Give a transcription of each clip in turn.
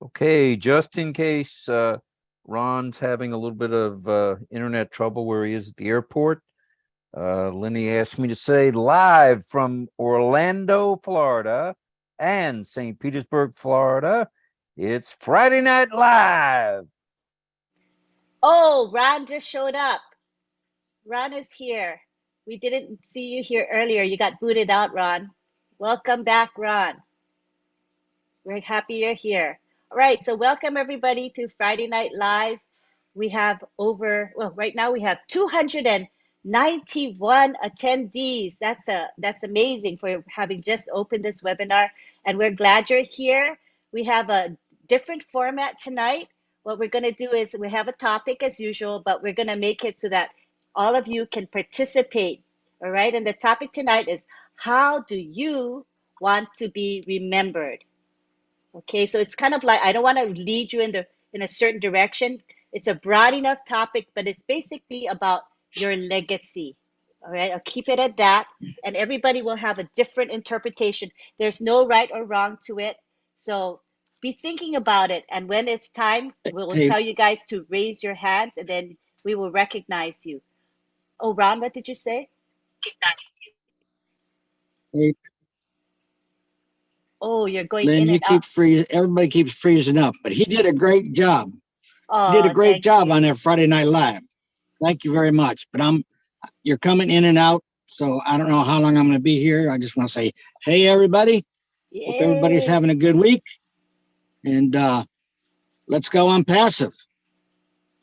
Okay, just in case Ron's having a little bit of internet trouble where he is at the airport, Lenny asked me to say live from Orlando, Florida, and St. Petersburg, Florida, it's Friday Night Live. Oh, Ron just showed up. Ron is here. We didn't see you here earlier. You got booted out, Ron. Welcome back, Ron. We're happy you're here. All right, so welcome everybody to Friday Night Live. We have right now we have 291 attendees. That's amazing for having just opened this webinar, and we're glad you're here. We have a different format tonight. What we're going to do is we have a topic as usual, but we're going to make it so that all of you can participate. All right, and the topic tonight is how do you want to be remembered? Okay, so it's kind of like I don't want to lead you in a certain direction. It's a broad enough topic, but it's basically about your legacy. All right, I'll keep it at that, and everybody will have a different interpretation. There's no right or wrong to it. So be thinking about it, and when it's time, we'll Hey, tell you guys to raise your hands, and then we will recognize you. Oh, Ron, what did you say? hey, Oh, you're going Lynn, in you and out. keep freezing. Everybody keeps freezing up, but he did a great job. He did a Oh, great thank job you. on that Friday Night Live. Thank you very much. But you're coming in and out, so I don't know how long I'm going to be here. I just want to say, hey, everybody. Hope everybody's Yay. having a good week, and let's go on passive.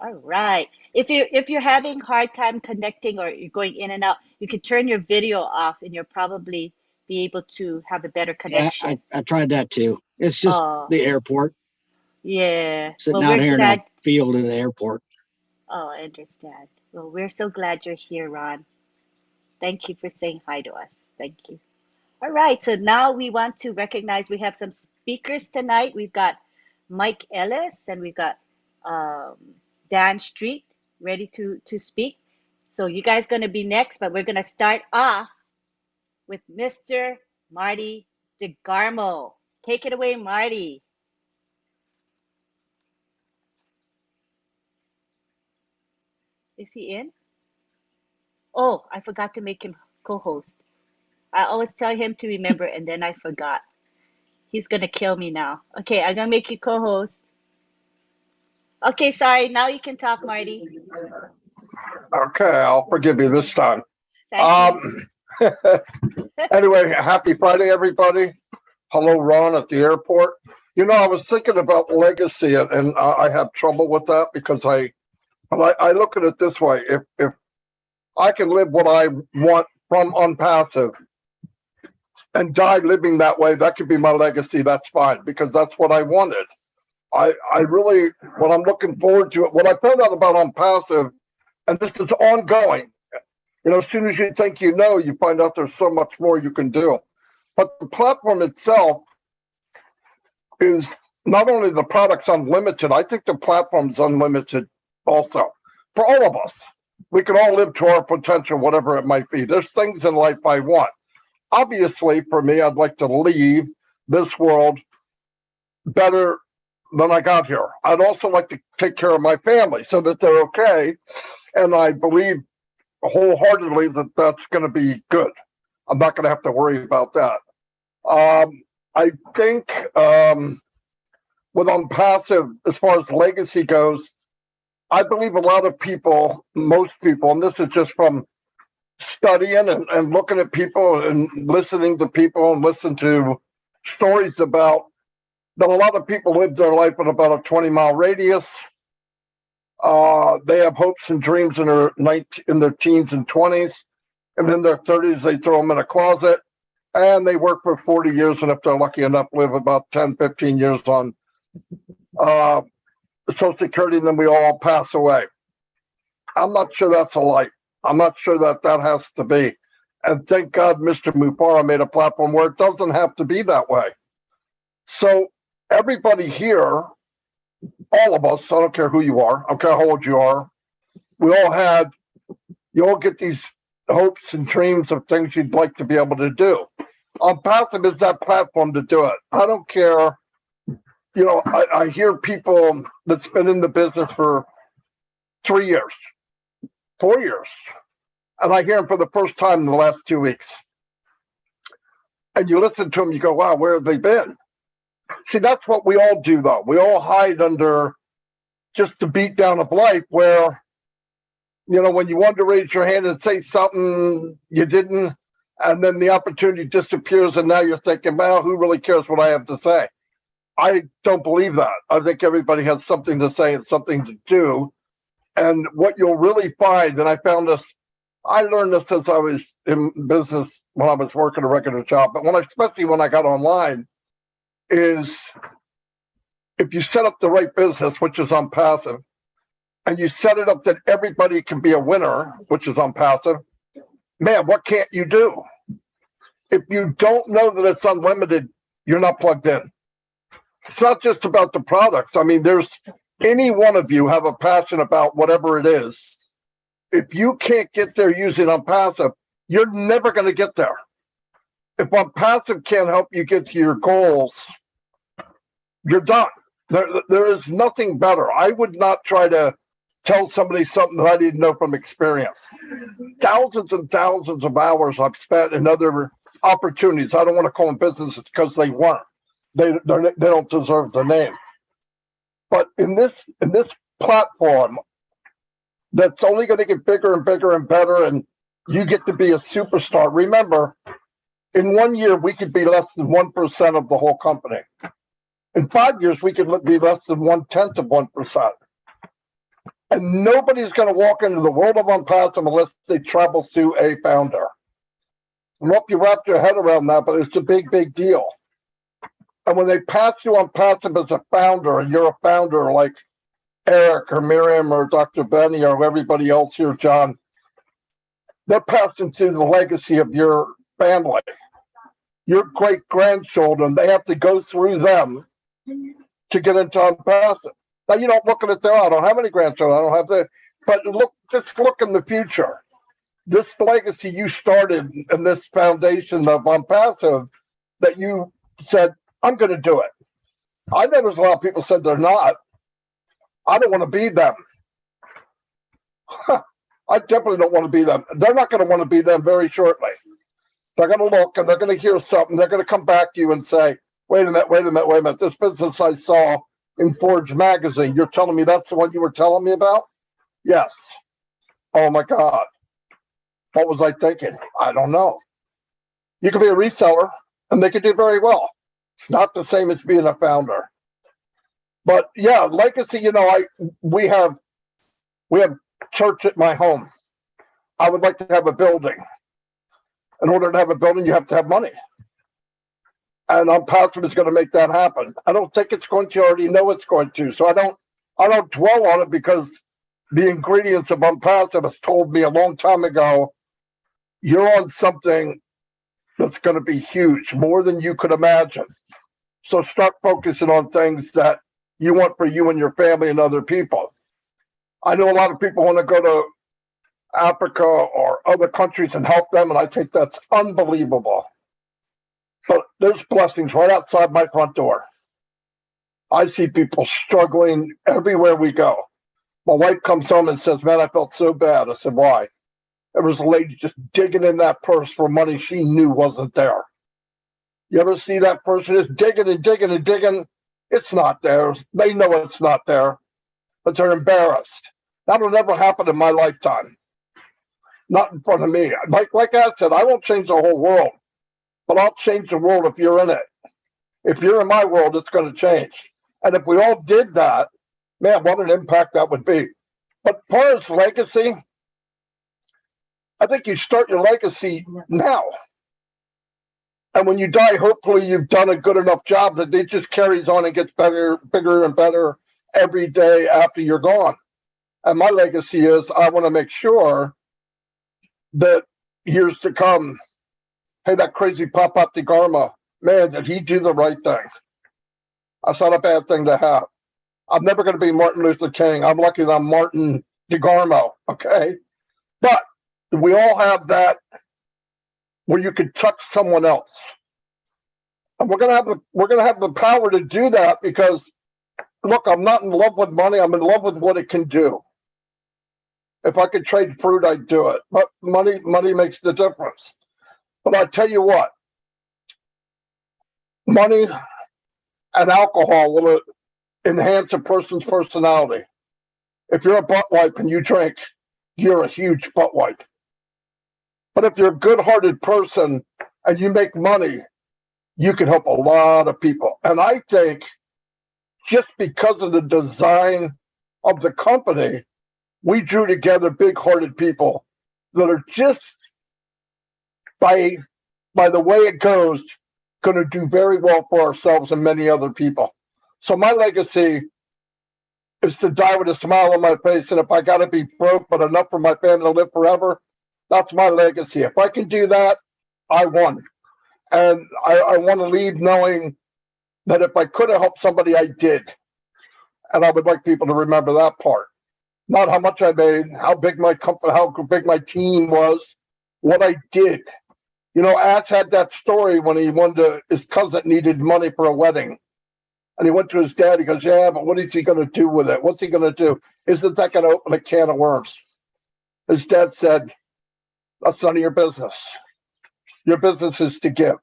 All right. If you're having hard time connecting or you're going in and out, you can turn your video off and you'll probably be able to have a better Yeah, connection. I tried that too. It's just Oh, the airport, yeah. Well, sitting out we're here in a glad. field at the airport. Oh, I understand. Well, we're so glad you're here, Ron. Thank you for saying hi to us. Thank you. All right. So now we want to recognize we have some speakers tonight. We've got Mike Ellis and we've got um, Dan Street ready to speak. So you guys going to be next, but we're going to start off with Mr. Marty DeGarmo. Take it away, Marty. Is he in? Oh, I forgot to make him co-host. I always tell him to remember and then I forgot. He's going to kill me now. Okay, I'm going to make you co-host. Okay, sorry. Now you can talk, Marty. Okay, I'll forgive you this time. Thank you. Um, anyway, happy Friday, everybody. Hello, Ron at the airport. You know, I was thinking about legacy, and I have trouble with that because I look at it this way: if I can live what I want from ONPASSIVE and die living that way, that could be my legacy. That's fine because that's what I wanted. I really, what I'm looking forward to, what I found out about ONPASSIVE, and this is ongoing. You know, as soon as you think you know, you find out there's so much more you can do. But the platform itself is not only the product's unlimited, I think the platform's unlimited also for all of us. We can all live to our potential, whatever it might be. There's things in life I want. Obviously, for me, I'd like to leave this world better than I got here. I'd also like to take care of my family so that they're okay. And I believe wholeheartedly that that's going to be good. I'm not going to have to worry about that. I think with ONPASSIVE, as far as legacy goes, I believe a lot of people, most people, and this is just from studying and looking at people and listening to people and listen to stories about that a lot of people live their life in about a 20-mile radius. They have hopes and dreams in their teens and 20s, and in their 30s they throw them in a closet, and they work for 40 years, and if they're lucky enough, live about 10, 15 years on Social Security, and then we all pass away. I'm not sure that's a life. I'm not sure that has to be. And thank God Mr. Mufara made a platform where it doesn't have to be that way. So everybody here, all of us, I don't care who you are, I don't care how old you are, you all get these hopes and dreams of things you'd like to be able to do. ONPASSIVE is that platform to do it. I don't care you know, I hear people that's been in the business for 3 years, 4 years, and I hear them for the first time in the last 2 weeks. And you listen to them, you go, wow, where have they been? See, that's what we all do, though. We all hide under just the beat down of life where, you know, when you wanted to raise your hand and say something, you didn't. And then the opportunity disappears. And now you're thinking, well, who really cares what I have to say? I don't believe that. I think everybody has something to say and something to do. And what you'll really find, and I found this, I learned this as I was in business when I was working a regular job, but especially when I got online, is if you set up the right business, which is on passive, and you set it up that everybody can be a winner, which is on passive, man, what can't you do? If you don't know that it's unlimited, you're not plugged in. It's not just about the products. I mean, there's any one of you have a passion about whatever it is. If you can't get there using OnPassive, you're never going to get there. If OnPassive can't help you get to your goals, you're done. There is nothing better. I would not try to tell somebody something that I didn't know from experience. Thousands and thousands of hours I've spent in other opportunities. I don't want to call them businesses because they weren't. They don't deserve the name. But in this platform, that's only going to get bigger and bigger and better, and you get to be a superstar. Remember, in 1 year, we could be less than 1% of the whole company. In 5 years, we could be less than 1/10 of 1%. And nobody's going to walk into the world of OnPassive unless they travel through a founder. I hope you wrap your head around that, but it's a big, big deal. And when they pass you OnPassive as a founder, and you're a founder like Eric or Miriam or Dr. Benny or everybody else here, John, they're passing through the legacy of your family. Your great-grandchildren, they have to go through them to get into OnPassive. Now, you don't look at it there. I don't have any grandchildren. I don't have that. But just look in the future. This legacy you started in this foundation of OnPassive that you said, I'm going to do it. I know there's a lot of people said they're not. I don't want to be them. I definitely don't want to be them. They're not going to want to be them very shortly. They're going to look and they're going to hear something. They're going to come back to you and say, wait a minute. This business I saw in Forge magazine, you're telling me that's the one you were telling me about? Yes. Oh my God. What was I thinking? I don't know. You could be a reseller and they could do very well. It's not the same as being a founder. But yeah, legacy, you know, we have church at my home. I would like to have a building. In order to have a building, you have to have money. And OnPassive is going to make that happen. I don't think it's going to. I already know it's going to. So I don't dwell on it because the ingredients of OnPassive has told me a long time ago, you're on something that's going to be huge, more than you could imagine. So start focusing on things that you want for you and your family and other people. I know a lot of people want to go to Africa or other countries and help them, and I think that's unbelievable. But there's blessings right outside my front door. I see people struggling everywhere we go. My wife comes home and says, man, I felt so bad. I said, why? There was a lady just digging in that purse for money she knew wasn't there. You ever see that person just digging and digging and digging? It's not there. They know it's not there, but they're embarrassed. That'll never happen in my lifetime. Not in front of me. Like I said, I won't change the whole world, but I'll change the world if you're in it. If you're in my world, it's going to change. And if we all did that, man, what an impact that would be. But as far as legacy, I think you start your legacy now. And when you die, hopefully you've done a good enough job that it just carries on and gets better, bigger and better every day after you're gone. And my legacy is I want to make sure that years to come, hey, that crazy Pop-Up DeGarmo, man, did he do the right thing? That's not a bad thing to have. I'm never going to be Martin Luther King. I'm lucky that I'm Martin DeGarmo, okay? But we all have that where you could touch someone else. And we're gonna have the power to do that because look, I'm not in love with money. I'm in love with what it can do. If I could trade fruit, I'd do it. But money makes the difference. But I tell you what, money and alcohol will enhance a person's personality. If you're a butt wipe and you drink, you're a huge butt wipe. But if you're a good-hearted person and you make money, you can help a lot of people. And I think just because of the design of the company, we drew together big-hearted people that are just by the way it goes, going to do very well for ourselves and many other people. So my legacy is to die with a smile on my face. And if I got to be broke, but enough for my family to live forever, that's my legacy. If I can do that, I won. And I want to leave knowing that if I could have helped somebody, I did. And I would like people to remember that part. Not how much I made, how big my company, how big my team was, what I did. You know, Ash had that story when his cousin needed money for a wedding. And he went to his dad. He goes, yeah, but what is he going to do with it? What's he going to do? Isn't that going to open a can of worms? His dad said, that's none of your business. Your business is to give.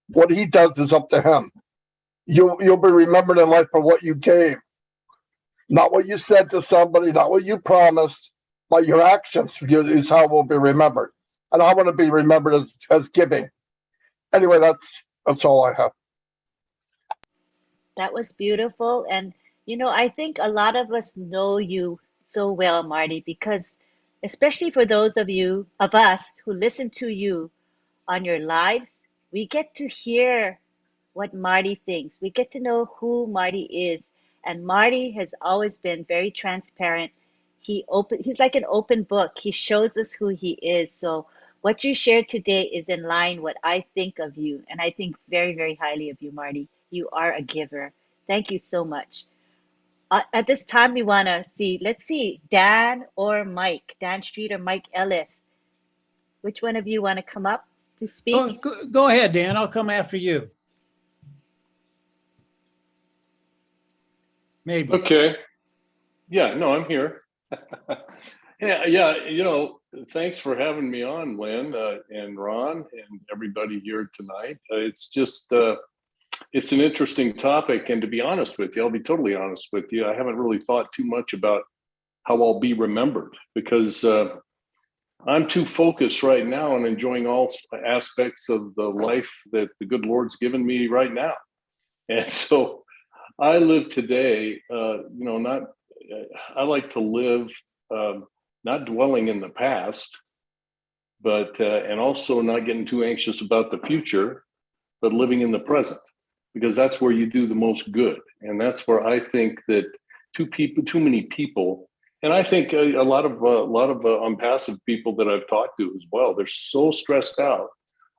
What he does is up to him. You'll be remembered in life for what you gave. Not what you said to somebody, not what you promised, but your actions is how we'll be remembered. And I want to be remembered as giving. Anyway, that's all I have. That was beautiful. And, I think a lot of us know you so well, Marty, because especially for those of us who listen to you on your lives, we get to hear what Marty thinks. We get to know who Marty is. And Marty has always been very transparent. He's like an open book. He shows us who he is. So what you shared today is in line what I think of you. And I think very, very highly of you, Marty. You are a giver. Thank you so much. At this time, we want to let's see, Dan or Mike, Dan Street or Mike Ellis. Which one of you want to come up to speak? Go ahead, Dan. I'll come after you. Maybe. Okay. Yeah, no, I'm here. Yeah, thanks for having me on, Lynn and Ron and everybody here tonight. It's just, it's an interesting topic. And to be honest with you, I'll be totally honest with you, I haven't really thought too much about how I'll be remembered because I'm too focused right now on enjoying all aspects of the life that the good Lord's given me right now. And so I live today, I like to live not dwelling in the past, but and also not getting too anxious about the future, but living in the present, because that's where you do the most good. And that's where I think that too many people, and I think a lot of ONPASSIVE people that I've talked to as well, they're so stressed out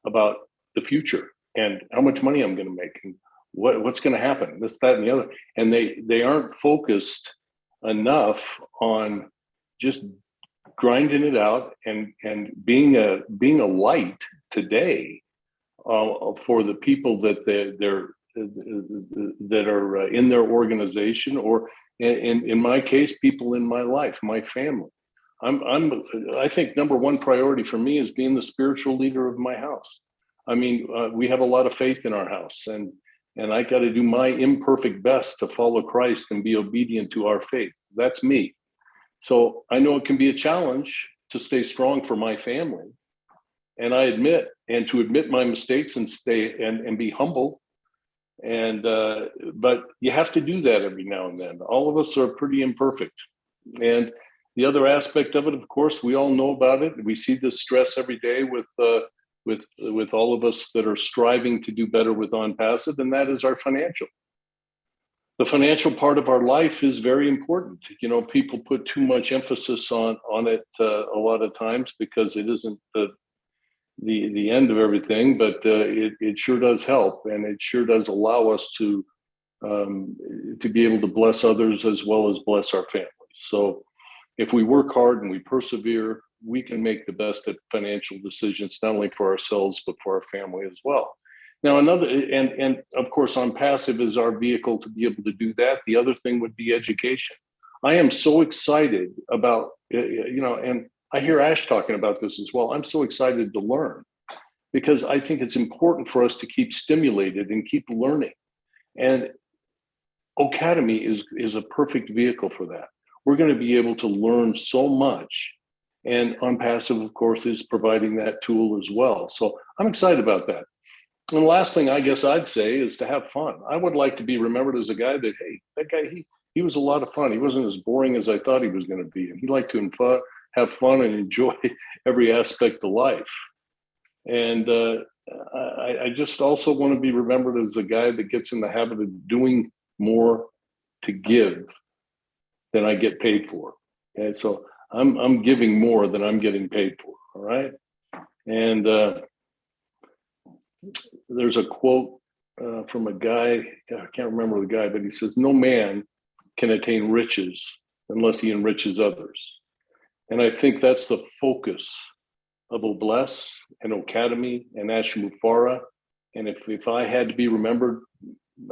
about the future and how much money I'm going to make and what's going to happen, this, that, and the other. And they aren't focused enough on just grinding it out and being a light today for the people that that are in their organization, or in my case, people in my life, my family. I think number one priority for me is being the spiritual leader of my house. I mean, we have a lot of faith in our house, and I got to do my imperfect best to follow Christ and be obedient to our faith. That's me. So I know it can be a challenge to stay strong for my family. And I admit my mistakes and stay and be humble. And but you have to do that every now and then. All of us are pretty imperfect. And the other aspect of it, of course, we all know about it. We see this stress every day with all of us that are striving to do better with ONPASSIVE, and that is our financial. The financial part of our life is very important. People put too much emphasis on it a lot of times because it isn't the end of everything, but it sure does help, and it sure does allow us to be able to bless others as well as bless our families. So if we work hard and we persevere, we can make the best financial decisions, not only for ourselves, but for our family as well. Now, and of course, ONPASSIVE is our vehicle to be able to do that. The other thing would be education. I am so excited about, and I hear Ash talking about this as well. I'm so excited to learn because I think it's important for us to keep stimulated and keep learning. And Academy is a perfect vehicle for that. We're going to be able to learn so much. And ONPASSIVE, of course, is providing that tool as well. So I'm excited about that. And the last thing I guess I'd say is to have fun. I would like to be remembered as a guy that, hey, that guy, he was a lot of fun. He wasn't as boring as I thought he was going to be. And he liked to have fun and enjoy every aspect of life. And I just also want to be remembered as a guy that gets in the habit of doing more to give than I get paid for. And so I'm giving more than I'm getting paid for. All right. And there's a quote from a guy, I can't remember the guy, but he says, no man can attain riches unless he enriches others. And I think that's the focus of Obless and Academy and Ashimufara. And if I had to be remembered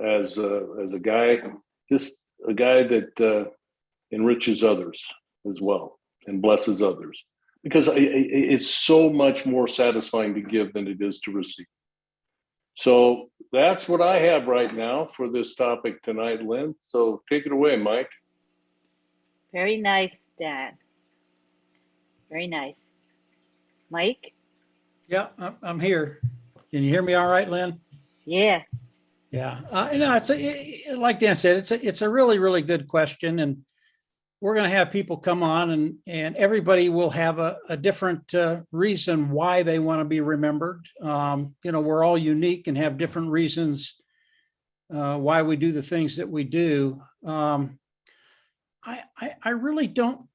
as a guy, just a guy that enriches others as well and blesses others, because it's so much more satisfying to give than it is to receive. So that's what I have right now for this topic tonight, Lynn. So take it away, Mike. Very nice, Dan. Very nice. Mike? Yeah, I'm here. Can you hear me all right, Lynn? Yeah. Yeah. Like Dan said, it's a really, really good question. And we're going to have people come on and everybody will have a different reason why they want to be remembered. We're all unique and have different reasons why we do the things that we do. I really don't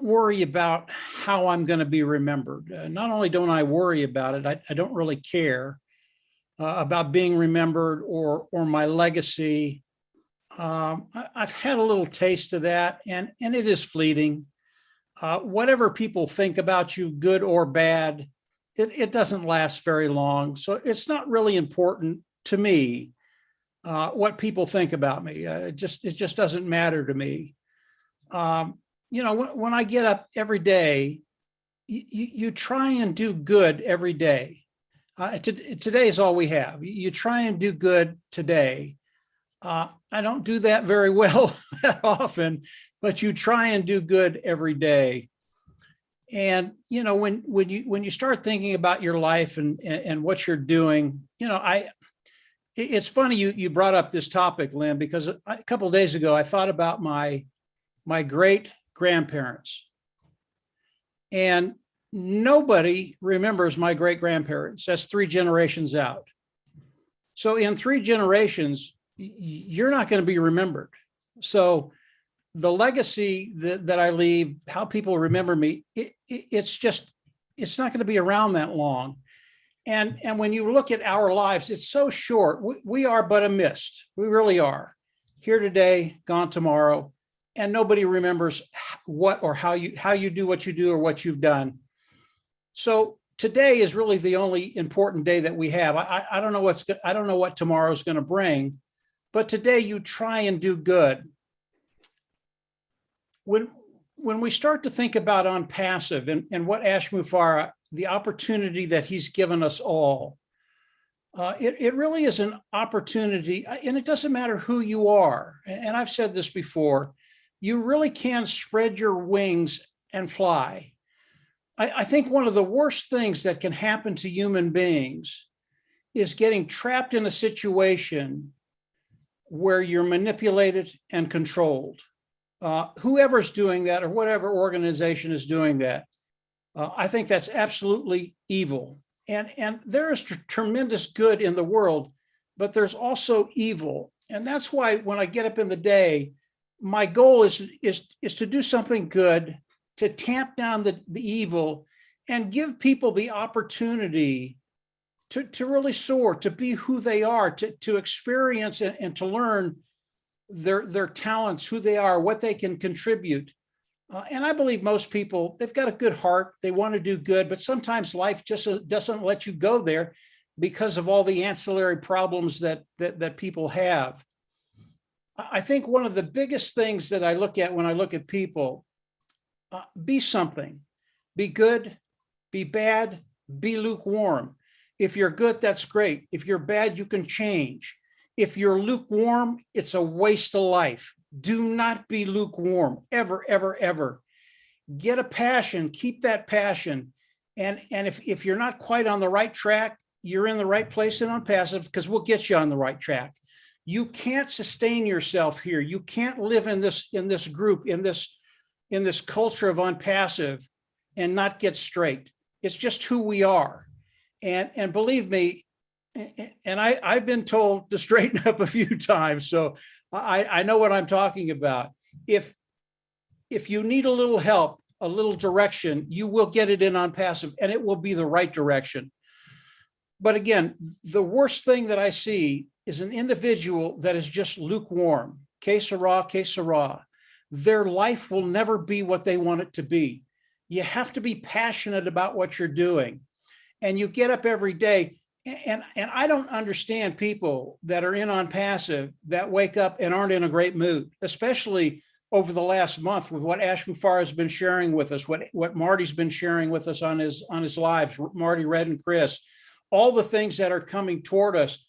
worry about how I'm going to be remembered. Not only don't I worry about it, I don't really care about being remembered or my legacy. I've had a little taste of that, and it is fleeting. Whatever people think about you, good or bad, it doesn't last very long. So it's not really important to me what people think about me. It just doesn't matter to me. When I get up every day, you try and do good every day. Today is all we have. You try and do good today. I don't do that very well that often, but you try and do good every day. And when you start thinking about your life and what you're doing, it's funny you brought up this topic, Lynn, because a couple of days ago I thought about my great grandparents, and nobody remembers my great grandparents. That's 3 generations out. So in 3 generations, you're not going to be remembered. So the legacy that I leave, how people remember me, it's not going to be around that long. And when you look at our lives, it's so short. We are but a mist. We really are. Here today, gone tomorrow, and nobody remembers what or how you do what you do or what you've done. So today is really the only important day that we have. I don't know what tomorrow's going to bring, but today you try and do good. When we start to think about ONPASSIVE and what Ashimufara, the opportunity that he's given us all, it really is an opportunity, and it doesn't matter who you are. And I've said this before, you really can spread your wings and fly. I think one of the worst things that can happen to human beings is getting trapped in a situation where you're manipulated and controlled. Whoever's doing that or whatever organization is doing that, I think that's absolutely evil. And there is tremendous good in the world, but there's also evil. And that's why when I get up in the day, my goal is to do something good, to tamp down the evil and give people the opportunity to really soar, to be who they are, to experience and to learn their talents, who they are, what they can contribute. And I believe most people, they've got a good heart. They want to do good, but sometimes life just doesn't let you go there because of all the ancillary problems that people have. I think one of the biggest things that I look at when I look at people, be something, be good, be bad, be lukewarm. If you're good, that's great. If you're bad, you can change. If you're lukewarm, it's a waste of life. Do not be lukewarm, ever, ever, ever. Get a passion, keep that passion. And if you're not quite on the right track, you're in the right place in ONPASSIVE, because we'll get you on the right track. You can't sustain yourself here. You can't live in this group, in this culture of ONPASSIVE and not get straight. It's just who we are. And believe me, and I've been told to straighten up a few times, so I know what I'm talking about. If you need a little help, a little direction, you will get it in ONPASSIVE, and it will be the right direction. But again, the worst thing that I see is an individual that is just lukewarm. Que sera, que sera. Their life will never be what they want it to be. You have to be passionate about what you're doing. And you get up every day. And I don't understand people that are in ONPASSIVE that wake up and aren't in a great mood, especially over the last month with what Ash Mufareh has been sharing with us, what Marty's been sharing with us on his lives, Marty, Red, and Chris, all the things that are coming toward us.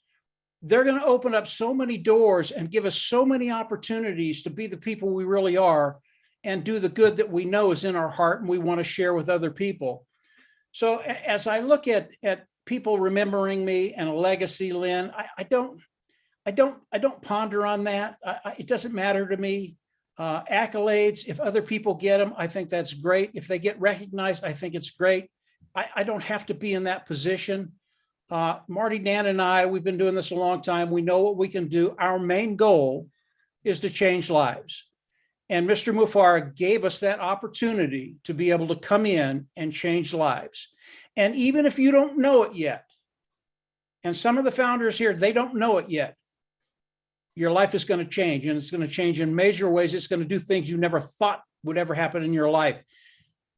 They're going to open up so many doors and give us so many opportunities to be the people we really are and do the good that we know is in our heart and we want to share with other people. So as I look at people remembering me and a legacy, Lynn, I don't ponder on that. It doesn't matter to me. Accolades, if other people get them, I think that's great. If they get recognized, I think it's great. I don't have to be in that position. Marty, Dan, and I, we've been doing this a long time. We know what we can do. Our main goal is to change lives. And Mr. Mufareh gave us that opportunity to be able to come in and change lives. And even if you don't know it yet, and some of the founders here, they don't know it yet, your life is going to change, and it's going to change in major ways. It's going to do things you never thought would ever happen in your life.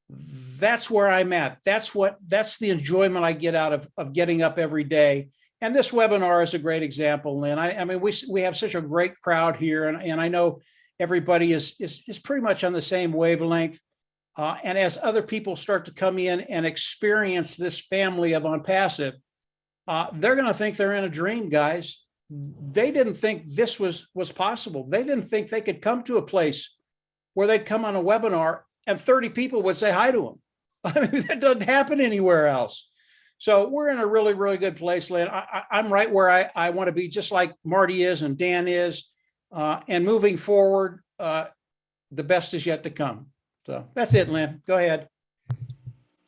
That's where I'm at. That's the enjoyment I get out of getting up every day. And this webinar is a great example, Lynn. I mean, we have such a great crowd here, and I know everybody is pretty much on the same wavelength. And as other people start to come in and experience this family of ONPASSIVE, they're going to think they're in a dream, guys. They didn't think this was possible. They didn't think they could come to a place where they'd come on a webinar and 30 people would say hi to them. I mean, that doesn't happen anywhere else. So we're in a really, really good place, Lynn. I'm right where I want to be, just like Marty is and Dan is. And moving forward, the best is yet to come. So that's it, Lynn. Go ahead.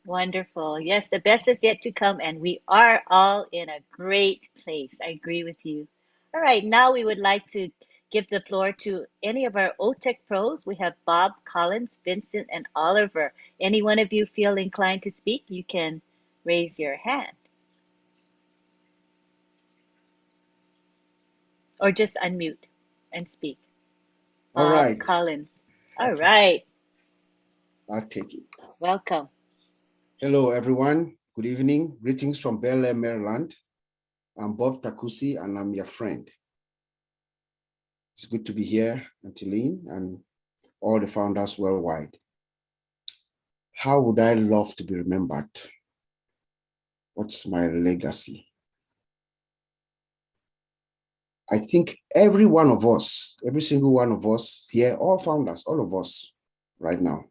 Wonderful. Yes, the best is yet to come, and we are all in a great place. I agree with you. All right, now we would like to give the floor to any of our OTEC pros. We have Bob, Collins, Vincent, and Oliver. Any one of you feel inclined to speak, you can raise your hand. Or just unmute and speak. All right. Collins. All Okay. right. I'll take it. Welcome. Hello, everyone. Good evening. Greetings from Bel Air, Maryland. I'm Bob Takusi, and I'm your friend. It's good to be here, Auntie Lynn, and all the founders worldwide. How would I love to be remembered? What's my legacy? I think every one of us, every single one of us here, all founders, all of us right now,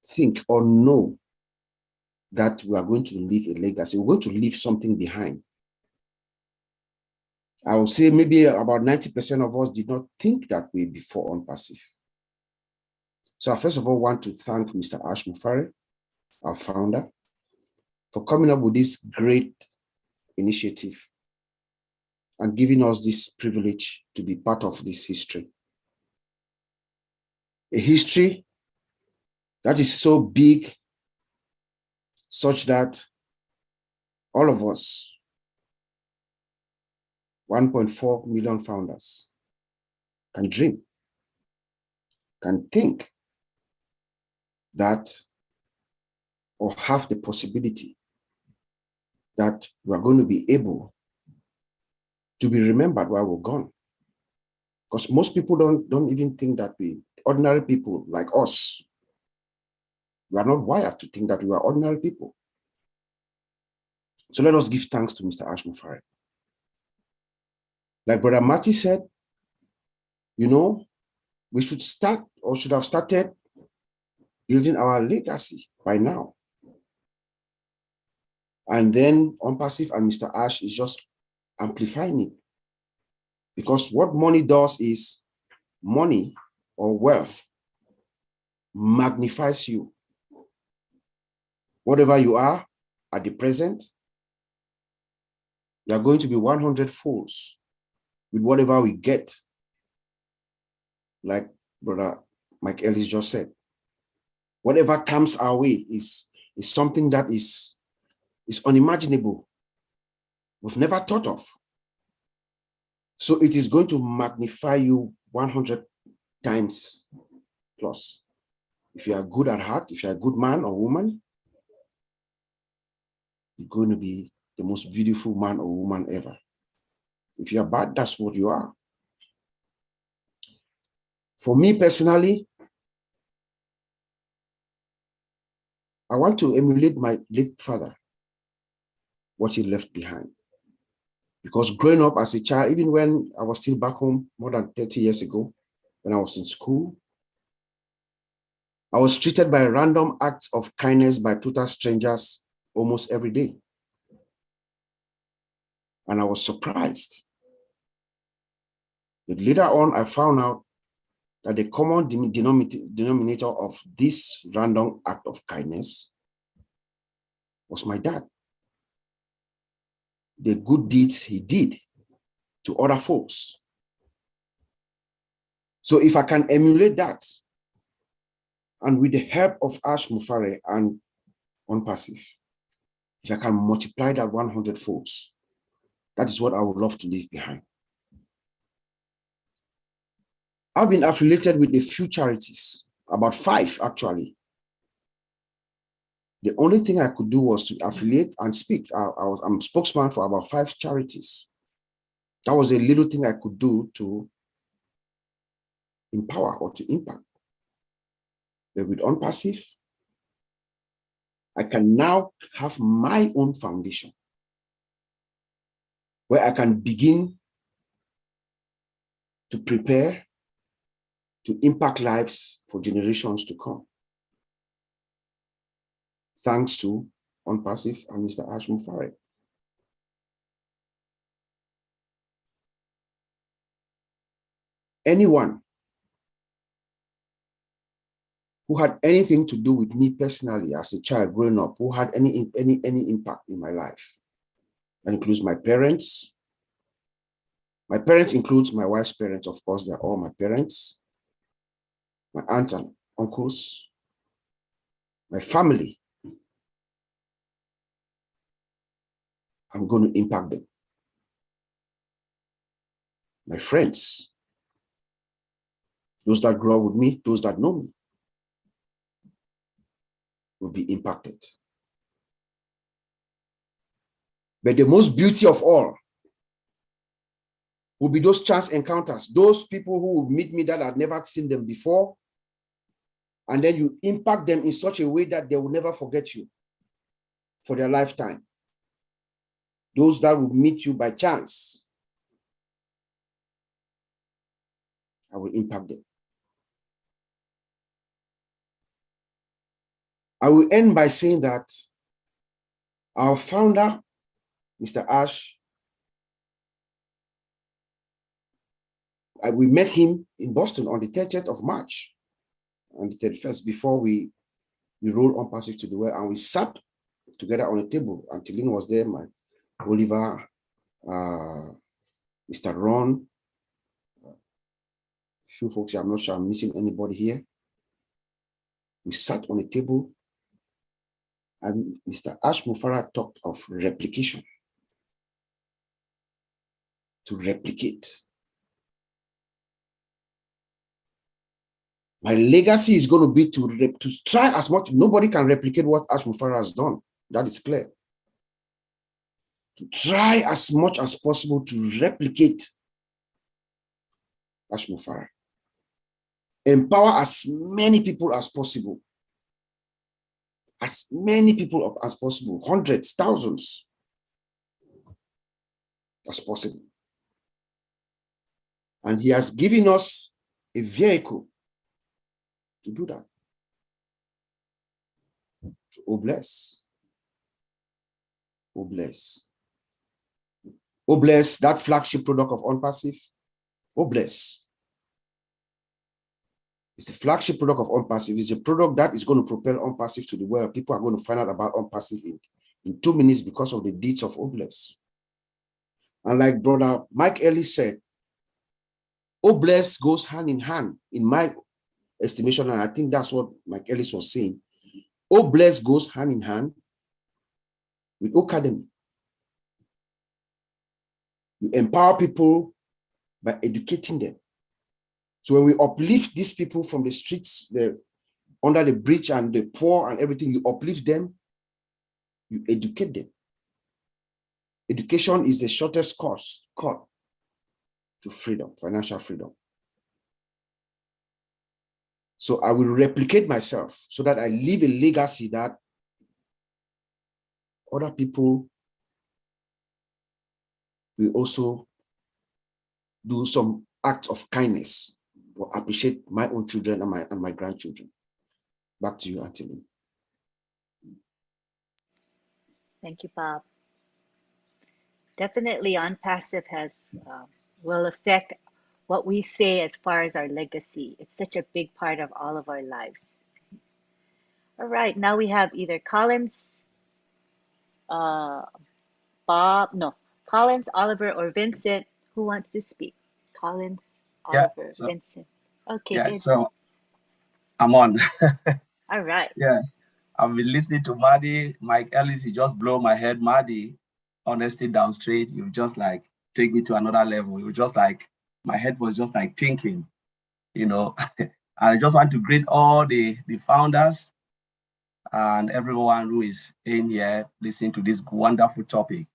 think or know that we are going to leave a legacy. We're going to leave something behind. I would say maybe about 90% of us did not think that way before ONPASSIVE. So I first of all want to thank Mr. Ash Mufareh, our founder, for coming up with this great initiative and giving us this privilege to be part of this history. A history that is so big, such that all of us, 1.4 million founders, can dream, can think that, or have the possibility that we are going to be able to be remembered while we're gone. Because most people don't even think that ordinary people like us, we are not wired to think that we are ordinary people. So let us give thanks to Mr. Ash Mufare. Like Brother Marty said, you know, we should start or should have started building our legacy by now. And then ONPASSIVE and Mr. Ash is just amplifying it. Because what money does is money or wealth magnifies you. Whatever you are at the present, you are going to be 100 folds with whatever we get. Like Brother Mike Ellis just said, whatever comes our way is something that is unimaginable. We've never thought of. So it is going to magnify you 100 times plus. If you are good at heart, if you're a good man or woman, you're going to be the most beautiful man or woman ever. If you are bad, that's what you are. For me personally, I want to emulate my late father, what he left behind. Because growing up as a child, even when I was still back home more than 30 years ago, when I was in school, I was treated by random acts of kindness by total strangers almost every day. And I was surprised. But later on, I found out that the common denominator of this random act of kindness was my dad. The good deeds he did to other folks. So if I can emulate that, and with the help of Ash Mufare and ONPASSIVE, if I can multiply that 100 folds, that is what I would love to leave behind. I've been affiliated with a few charities, about 5 actually. The only thing I could do was to affiliate and speak. I'm spokesman for about 5 charities. That was a little thing I could do to empower or to impact. But with ONPASSIVE, I can now have my own foundation where I can begin to prepare to impact lives for generations to come. Thanks to ONPASSIVE and Mr. Ash Mufare. Anyone who had anything to do with me personally as a child growing up, who had any impact in my life, that includes my parents. My parents includes my wife's parents, of course, they're all my parents, my aunts and uncles, my family. I'm going to impact them. My friends, those that grow up with me, those that know me, will be impacted. But the most beauty of all will be those chance encounters, those people who will meet me that I've never seen them before, and then you impact them in such a way that they will never forget you for their lifetime. Those that will meet you by chance, I will impact them. I will end by saying that our founder, Mr. Ash, we met him in Boston on the 30th of March, on the 31st, before we rolled ONPASSIVE to the world, and we sat together on a table. Until Lynn was there, my Oliver, Mr. Ron, a few folks here, I'm not sure I'm missing anybody here. We sat on a table, and Mr. Ash Mufare talked of replication. To replicate. My legacy is going to be to try as much. Nobody can replicate what Ash Mufare has done. That is clear. to try as much as possible to replicate Ash Mufara. Empower as many people as possible. As many people as possible, hundreds, thousands as possible. And he has given us a vehicle to do that. So, oh bless. Oh bless. Oh bless, that flagship product of ONPASSIVE. Oh bless. It's the flagship product of ONPASSIVE. It's a product that is going to propel ONPASSIVE to the world. People are going to find out about ONPASSIVE in 2 minutes because of the deeds of Obless. And like Brother Mike Ellis said, Obless goes hand in hand, in my estimation, and I think that's what Mike Ellis was saying. Obless goes hand in hand with Academy. We empower people by educating them. So when we uplift these people from the streets, under the bridge and the poor and everything, you uplift them, you educate them. Education is the shortest cut to freedom, financial freedom. So I will replicate myself so that I leave a legacy that other people will also do some acts of kindness or appreciate my own children and my grandchildren. Back to you, Auntie Lynn. Thank you, Bob. Definitely ONPASSIVE will affect what we say as far as our legacy. It's such a big part of all of our lives. All right, now we have either Collins, Collins, Oliver, or Vincent. Who wants to speak? Collins, Oliver, Vincent. Okay, yeah, good. so I'm on. All right. Yeah, I've been listening to Maddie, Mike Ellis. You just blow my head, Maddie. Honesty down straight. You just like take me to another level. You just like my head was just like thinking, you know. And I just want to greet all the founders and everyone who is in here listening to this wonderful topic.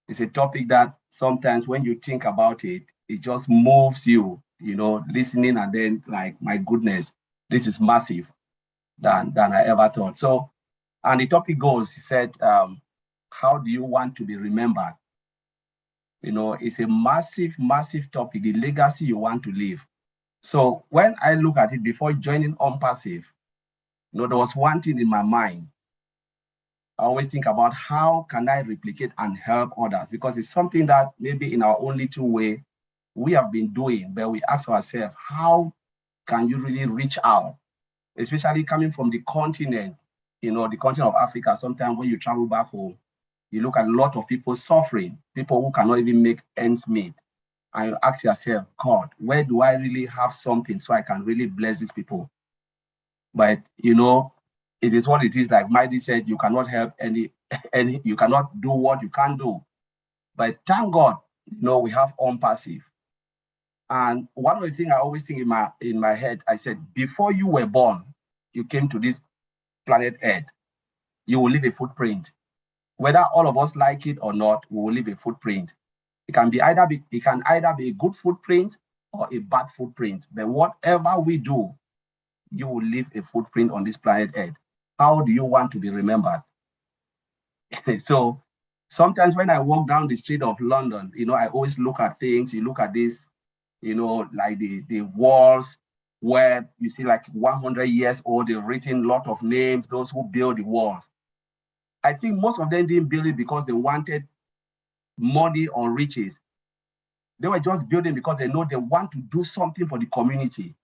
It's a topic that sometimes when you think about it, it just moves you, you know, listening and then like, my goodness, this is massive than I ever thought. So, and the topic goes, he said, how do you want to be remembered? You know, it's a massive, massive topic, the legacy you want to leave. So when I look at it before joining ONPASSIVE, you know, there was one thing in my mind. I always think about how can I replicate and help others, because it's something that maybe in our own little way we have been doing, but we ask ourselves, how can you really reach out, especially coming from the continent, you know, the continent of Africa. Sometimes when you travel back home, you look at a lot of people suffering, people who cannot even make ends meet. And you ask yourself, God, where do I really have something so I can really bless these people? But, you know, it is what it is. Like Mighty said, you cannot help any, you cannot do what you can't do. But thank God, you know, we have ONPASSIVE. And one of the things I always think in my head, I said, before you were born, you came to this planet Earth, you will leave a footprint. Whether all of us like it or not, we will leave a footprint. It can either be a good footprint or a bad footprint. But whatever we do, you will leave a footprint on this planet Earth. How do you want to be remembered? So sometimes when I walk down the street of London, you know, I always look at things. You look at this, you know, like the walls where you see like 100 years old, they've written a lot of names, those who build the walls. I think most of them didn't build it because they wanted money or riches. They were just building because they know they want to do something for the community.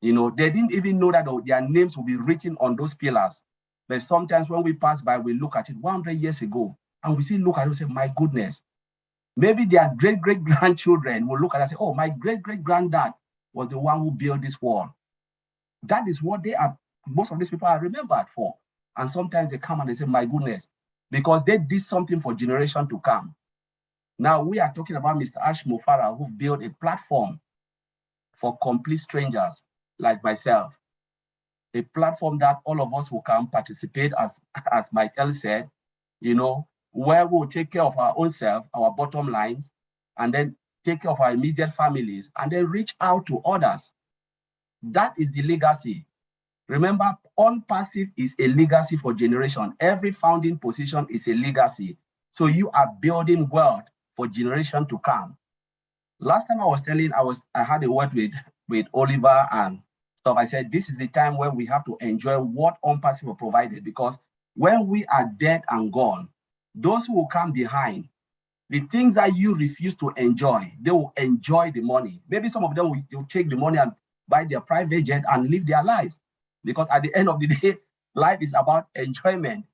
You know, they didn't even know that their names will be written on those pillars. But sometimes when we pass by, we look at it 100 years ago, and we still look at it and say, my goodness, maybe their great-great-grandchildren will look at it and say, oh, my great-great-granddad was the one who built this wall. That is what most of these people are remembered for. And sometimes they come and they say, my goodness, because they did something for generation to come. Now we are talking about Mr. Ash Mufara, who built a platform for complete strangers like myself. A platform that all of us who can participate, as Michael said, you know, where we'll take care of our own self, our bottom lines, and then take care of our immediate families, and then reach out to others. That is the legacy. Remember, ONPASSIVE is a legacy for generation. Every founding position is a legacy. So you are building wealth for generation to come. Last time I was telling, I had a word with Oliver and stuff. I said, this is the time when we have to enjoy what ONPASSIVE provided, because when we are dead and gone, those who will come behind, the things that you refuse to enjoy, they will enjoy the money. Maybe some of them will take the money and buy their private jet and live their lives. Because at the end of the day, life is about enjoyment,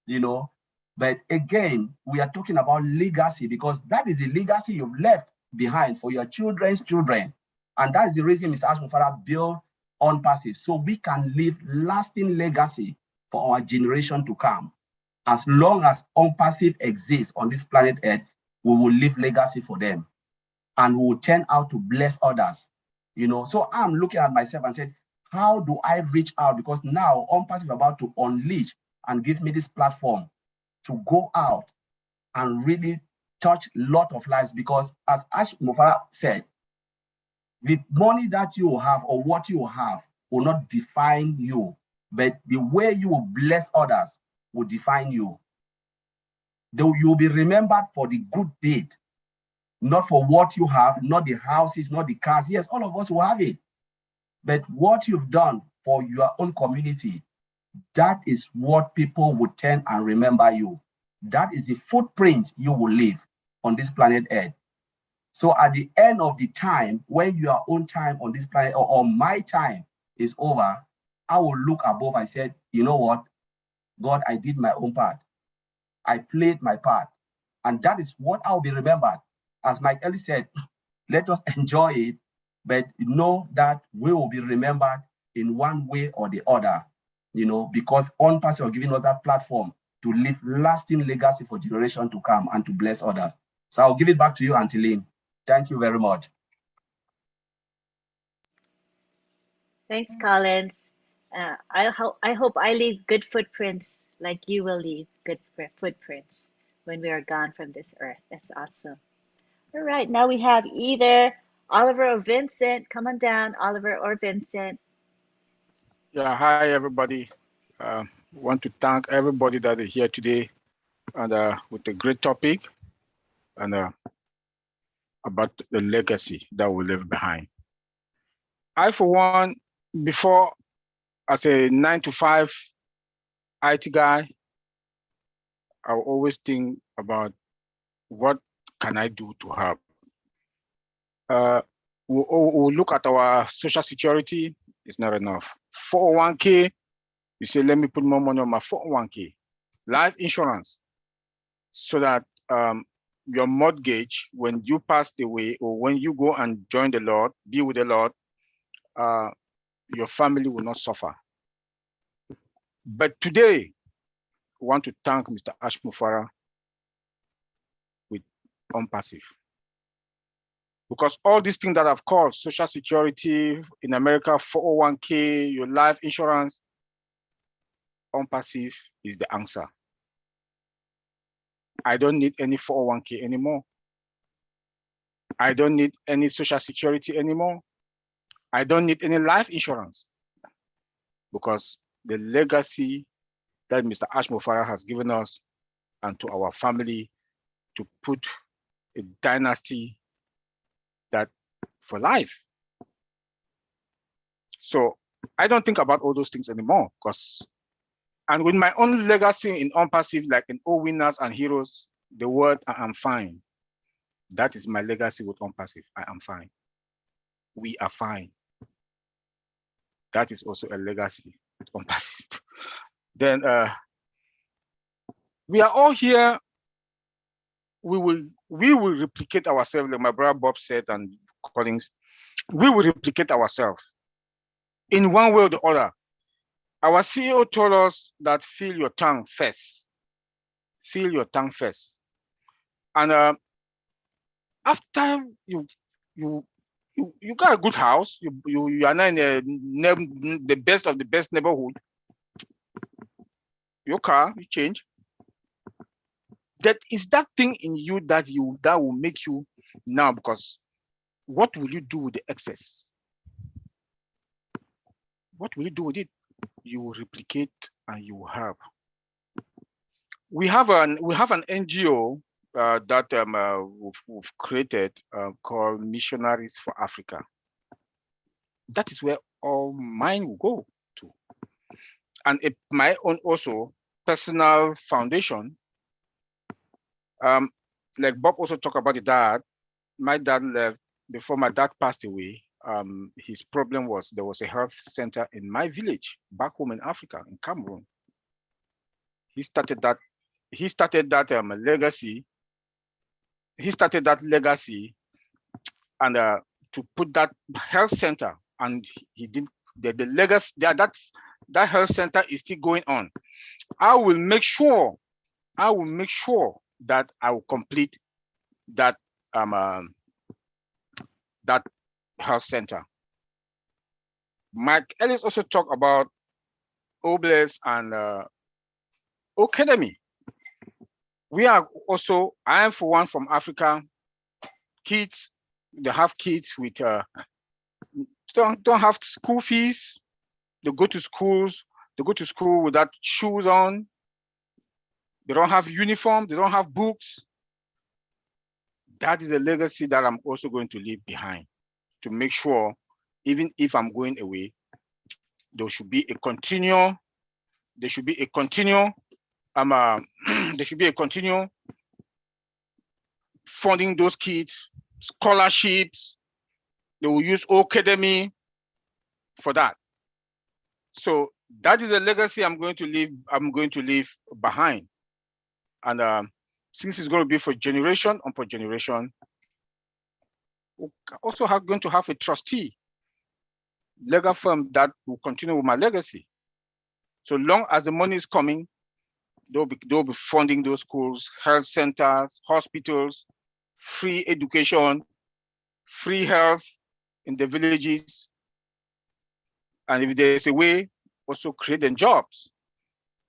you know. But again, we are talking about legacy, because that is the legacy you've left behind for your children's children. And that's the reason Mr. Ashmufara built ONPASSIVE, so we can leave lasting legacy for our generation to come. As long as ONPASSIVE exists on this planet Earth, we will leave legacy for them, and we will turn out to bless others. You know, so I'm looking at myself and said, how do I reach out? Because now ONPASSIVE is about to unleash and give me this platform to go out and really touch a lot of lives. Because as Ash Mufara said, the money that you have or what you have will not define you, but the way you will bless others will define you. Though you will be remembered for the good deed, not for what you have, not the houses, not the cars. Yes, all of us will have it. But what you've done for your own community, that is what people will turn and remember you. That is the footprint you will leave on this planet Earth. So at the end of the time, when your own time on this planet or my time is over, I will look above and say, you know what, God, I did my own part. I played my part. And that is what I'll be remembered. As Mike Ellis said, let us enjoy it, but know that we will be remembered in one way or the other, you know, because ONPASSIVE are giving us that platform to leave lasting legacy for generation to come and to bless others. So I'll give it back to you, Auntie Lynn. Thank you very much. Thanks, Collins. I hope I leave good footprints like you will leave good footprints when we are gone from this earth. That's awesome. All right, now we have either Oliver or Vincent. Come on down, Oliver or Vincent. Yeah, hi everybody. Want to thank everybody that is here today and with a great topic and about the legacy that we leave behind. I, for one, before as a 9-to-5 IT guy, I always think about what can I do to help. We'll look at our social security, it's not enough. 401k, you say, let me put more money on my 401k. Life insurance, so that your mortgage, when you pass away or when you go and join the Lord, be with the Lord, your family will not suffer. But today, I want to thank Mr. Ashmufara with ONPASSIVE. Because all these things that I've called, social security in America, 401k, your life insurance, ONPASSIVE is the answer. I don't need any 401k anymore. I don't need any social security anymore. I don't need any life insurance, because the legacy that Mr. Ashmufara has given us and to our family to put a dynasty that for life. So I don't think about all those things anymore, and with my own legacy in ONPASSIVE, like in all winners and heroes, the word I am fine. That is my legacy with ONPASSIVE. I am fine. We are fine. That is also a legacy with ONPASSIVE. Then we are all here. We will replicate ourselves, like my brother Bob said, and Collins. We will replicate ourselves in one way or the other. Our CEO told us that fill your tongue first. Fill your tongue first. And after you got a good house, you are not in the best of the best neighborhood. Your car, you change. that is that thing in you that will make you now, because what will you do with the excess? What will you do with it? You will replicate and you will have. We have an NGO that we've created called Missionaries for Africa. That is where all mine will go to. And my own also personal foundation. Like Bob also talked about the dad. My dad left before my dad passed away. His problem was there was a health center in my village back home in Africa, in Cameroon. He started that legacy. He started that legacy and to put that health center, and he didn't. The legacy that health center is still going on. I will make sure that I will complete that that health center. Mike Ellis also talked about Obles and Academy. We are also, I am for one from Africa. Kids, they have kids with don't have school fees. They go to schools. They go to school without shoes on. They don't have uniform. They don't have books. That is a legacy that I'm also going to leave behind, to make sure, even if I'm going away, there should be a continual. There should be a continual. There should be a continual funding those kids, scholarships. They will use Academy for that. So that is a legacy I'm going to leave behind. And since it's going to be for generation upon generation, we're also going to have a trustee, legal firm that will continue with my legacy. So long as the money is coming, they'll be funding those schools, health centers, hospitals, free education, free health in the villages. And if there's a way, also creating jobs.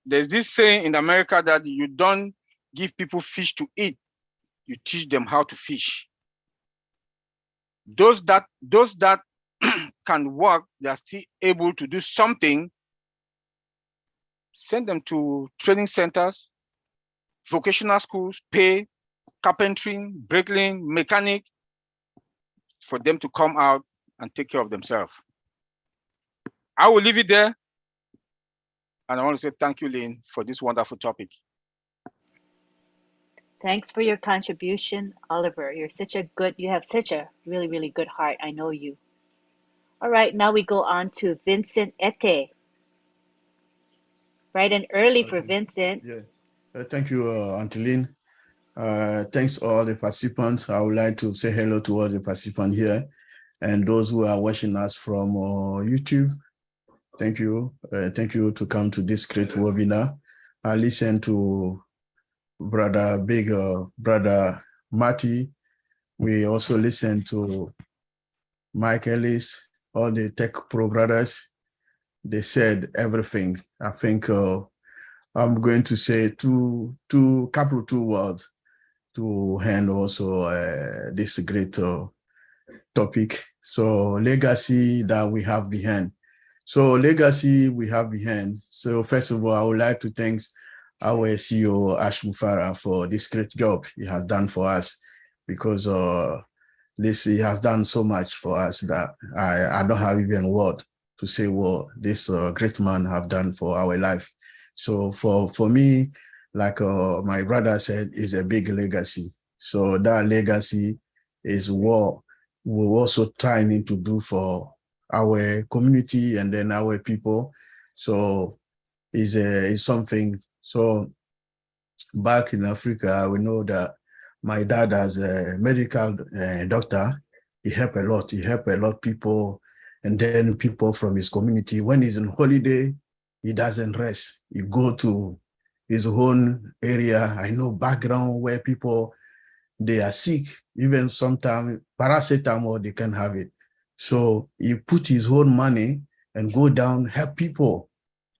There's this saying in America that you don't give people fish to eat, you teach them how to fish. Those that can work, they are still able to do something, send them to training centers, vocational schools, pay, carpentering, bricklaying, mechanic, for them to come out and take care of themselves. I will leave it there. And I want to say thank you, Lynn, for this wonderful topic. Thanks for your contribution, Oliver. You have such a really, really good heart. I know you. All right, now we go on to Vincent Ete. Bright and early for Vincent. Yeah. Thank you, Auntie Lynn. Thanks all the participants. I would like to say hello to all the participants here and those who are watching us from YouTube. Thank you. Thank you to come to this great webinar. I listened to Brother Marty. We also listened to Mike Ellis, all the Tech Pro brothers. They said everything. I think I'm going to say two words to hand also this great topic. So legacy that we have behind. So legacy we have behind. So first of all, I would like to thank our CEO Ash Mufara for this great job he has done for us, because he has done so much for us that I don't have even word to say what this great man have done for our life. So for me, like my brother said, is a big legacy. So that legacy is what we also trying to do for our community and then our people. So is something. So back in Africa, we know that my dad as a medical doctor, he helped a lot. He helped a lot of people, and then people from his community. When he's on holiday, he doesn't rest. He go to his own area. I know background where people, they are sick, even sometimes paracetamol, they can have it. So he put his own money and go down, help people,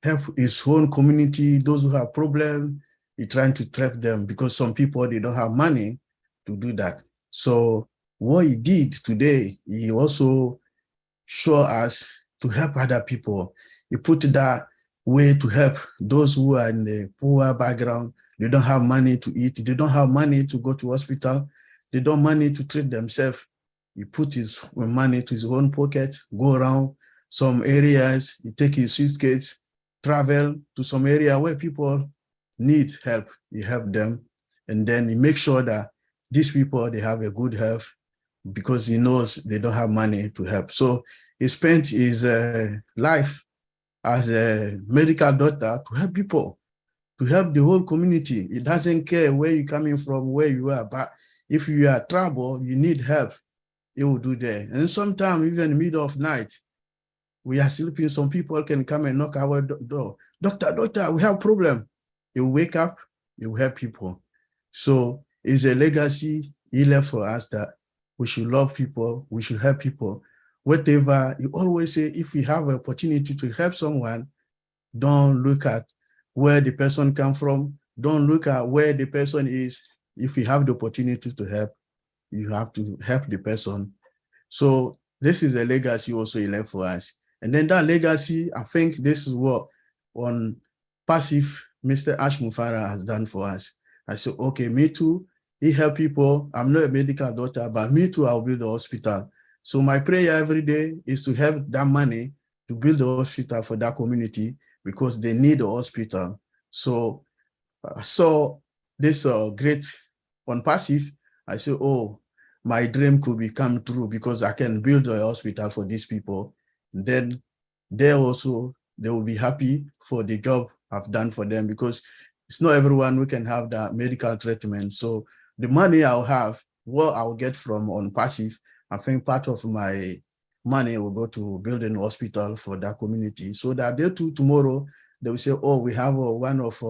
help his own community, those who have problems. He's trying to trap them because some people, they don't have money to do that. So what he did today, he also showed us to help other people. He put that way to help those who are in the poor background. They don't have money to eat. They don't have money to go to hospital. They don't have money to treat themselves. He put his money to his own pocket, go around some areas. He take his suitcase, travel to some area where people need help. He help them. And then he make sure that these people, they have a good health because he knows they don't have money to help. So he spent his life as a medical doctor to help people, to help the whole community. It doesn't care where you're coming from, where you are, but if you are trouble, you need help, it will do there. And sometimes even in the middle of night, we are sleeping, some people can come and knock our door. Doctor, we have a problem. You wake up, you help people. So it's a legacy he left for us that we should love people, we should help people. Whatever, you always say, if we have an opportunity to help someone, don't look at where the person come from. Don't look at where the person is. If you have the opportunity to help, you have to help the person. So this is a legacy also he left for us. And then that legacy, I think this is what ONPASSIVE, Mr. Ash Mufara has done for us. I said, okay, me too. He help people. I'm not a medical doctor, but me too, I'll build a hospital. So my prayer every day is to have that money to build a hospital for that community because they need a hospital. So I saw this great ONPASSIVE. I said, oh, my dream could become true because I can build a hospital for these people. Then they also, they will be happy for the job I've done for them because it's not everyone who can have that medical treatment. So the money I'll have, what I'll get from ONPASSIVE, I think part of my money will go to building a hospital for that community so that they too tomorrow, they will say, oh, we have one of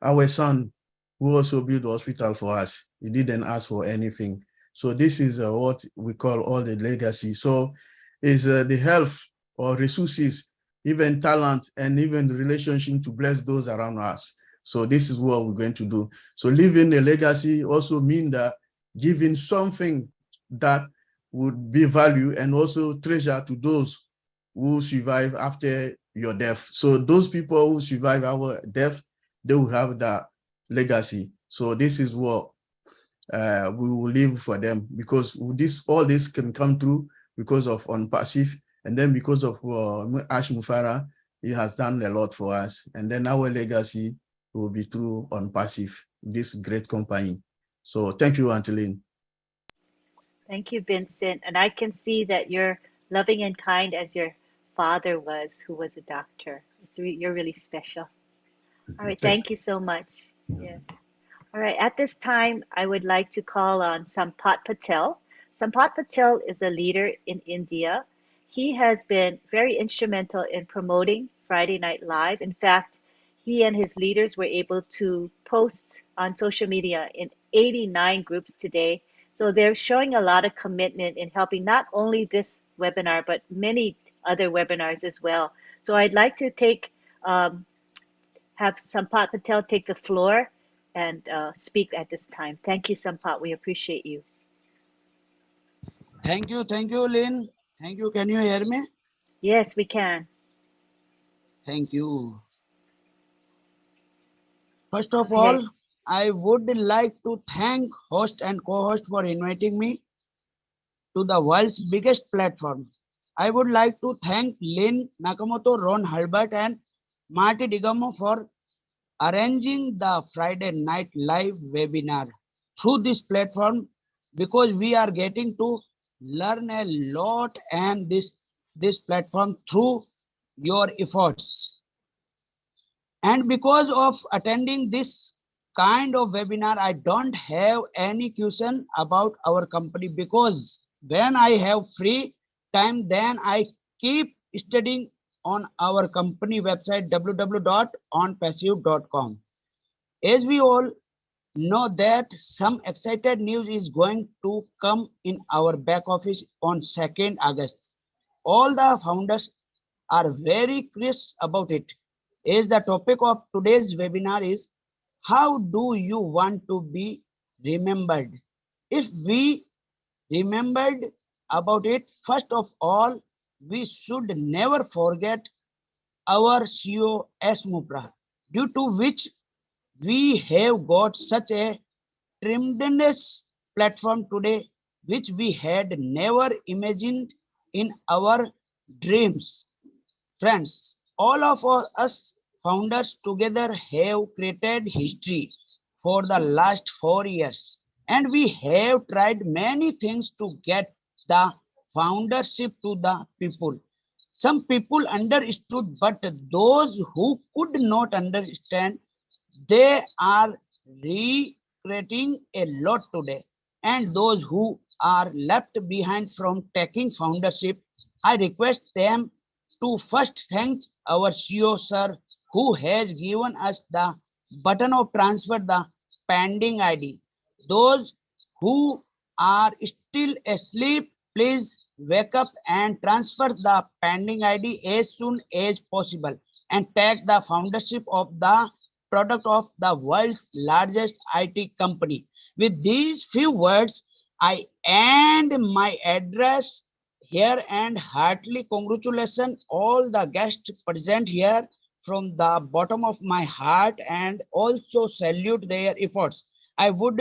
our son who also built a hospital for us. He didn't ask for anything. So this is what we call all the legacy. So is the health or resources, even talent, and even the relationship to bless those around us. So this is what we're going to do. So leaving a legacy also means that giving something that would be value and also treasure to those who survive after your death. So those people who survive our death, they will have that legacy. So this is what we will leave for them because this, all this can come through because of ONPASSIVE, and then because of Ash Mufara, he has done a lot for us. And then our legacy will be through ONPASSIVE, this great company. So thank you, Auntie Lynn. Thank you, Vincent. And I can see that you're loving and kind as your father was, who was a doctor. You're really special. All right, thank you so much. Yeah. All right, at this time, I would like to call on Sampath Patel. Sampath Patel is a leader in India. He has been very instrumental in promoting Friday Night Live. In fact, he and his leaders were able to post on social media in 89 groups today. So they're showing a lot of commitment in helping not only this webinar, but many other webinars as well. So I'd like to have Sampath Patel take the floor and speak at this time. Thank you, Sampath. We appreciate you. Thank you, Lynn. Thank you. Can you hear me? Yes, we can. Thank you. First of all, I would like to thank host and co-host for inviting me to the world's biggest platform. I would like to thank Lynn Nakamoto, Ron Halbert, and Marty Digamo for arranging the Friday Night Live webinar through this platform because we are getting to learn a lot and this platform through your efforts. And because of attending this kind of webinar, I don't have any question about our company because when I have free time, then I keep studying on our company website www.onpassive.com. As we all know that some excited news is going to come in our back office on 2nd August. All the founders are very curious about it. As the topic of today's webinar is How do you want to be remembered? If we remembered about it, first of all, we should never forget our CEO S. Mupra, due to which we have got such a tremendous platform today, which we had never imagined in our dreams. Friends, all of us founders together have created history for the last 4 years, and we have tried many things to get the foundership to the people. Some people understood, but those who could not understand, they are regretting a lot today. And those who are left behind from taking foundership, I request them to first thank our CEO sir, who has given us the button of transfer the pending ID. Those who are still asleep, please wake up and transfer the pending ID as soon as possible and take the foundership of the product of the world's largest IT company. With these few words, I end my address here and heartily congratulations all the guests present here from the bottom of my heart and also salute their efforts. I would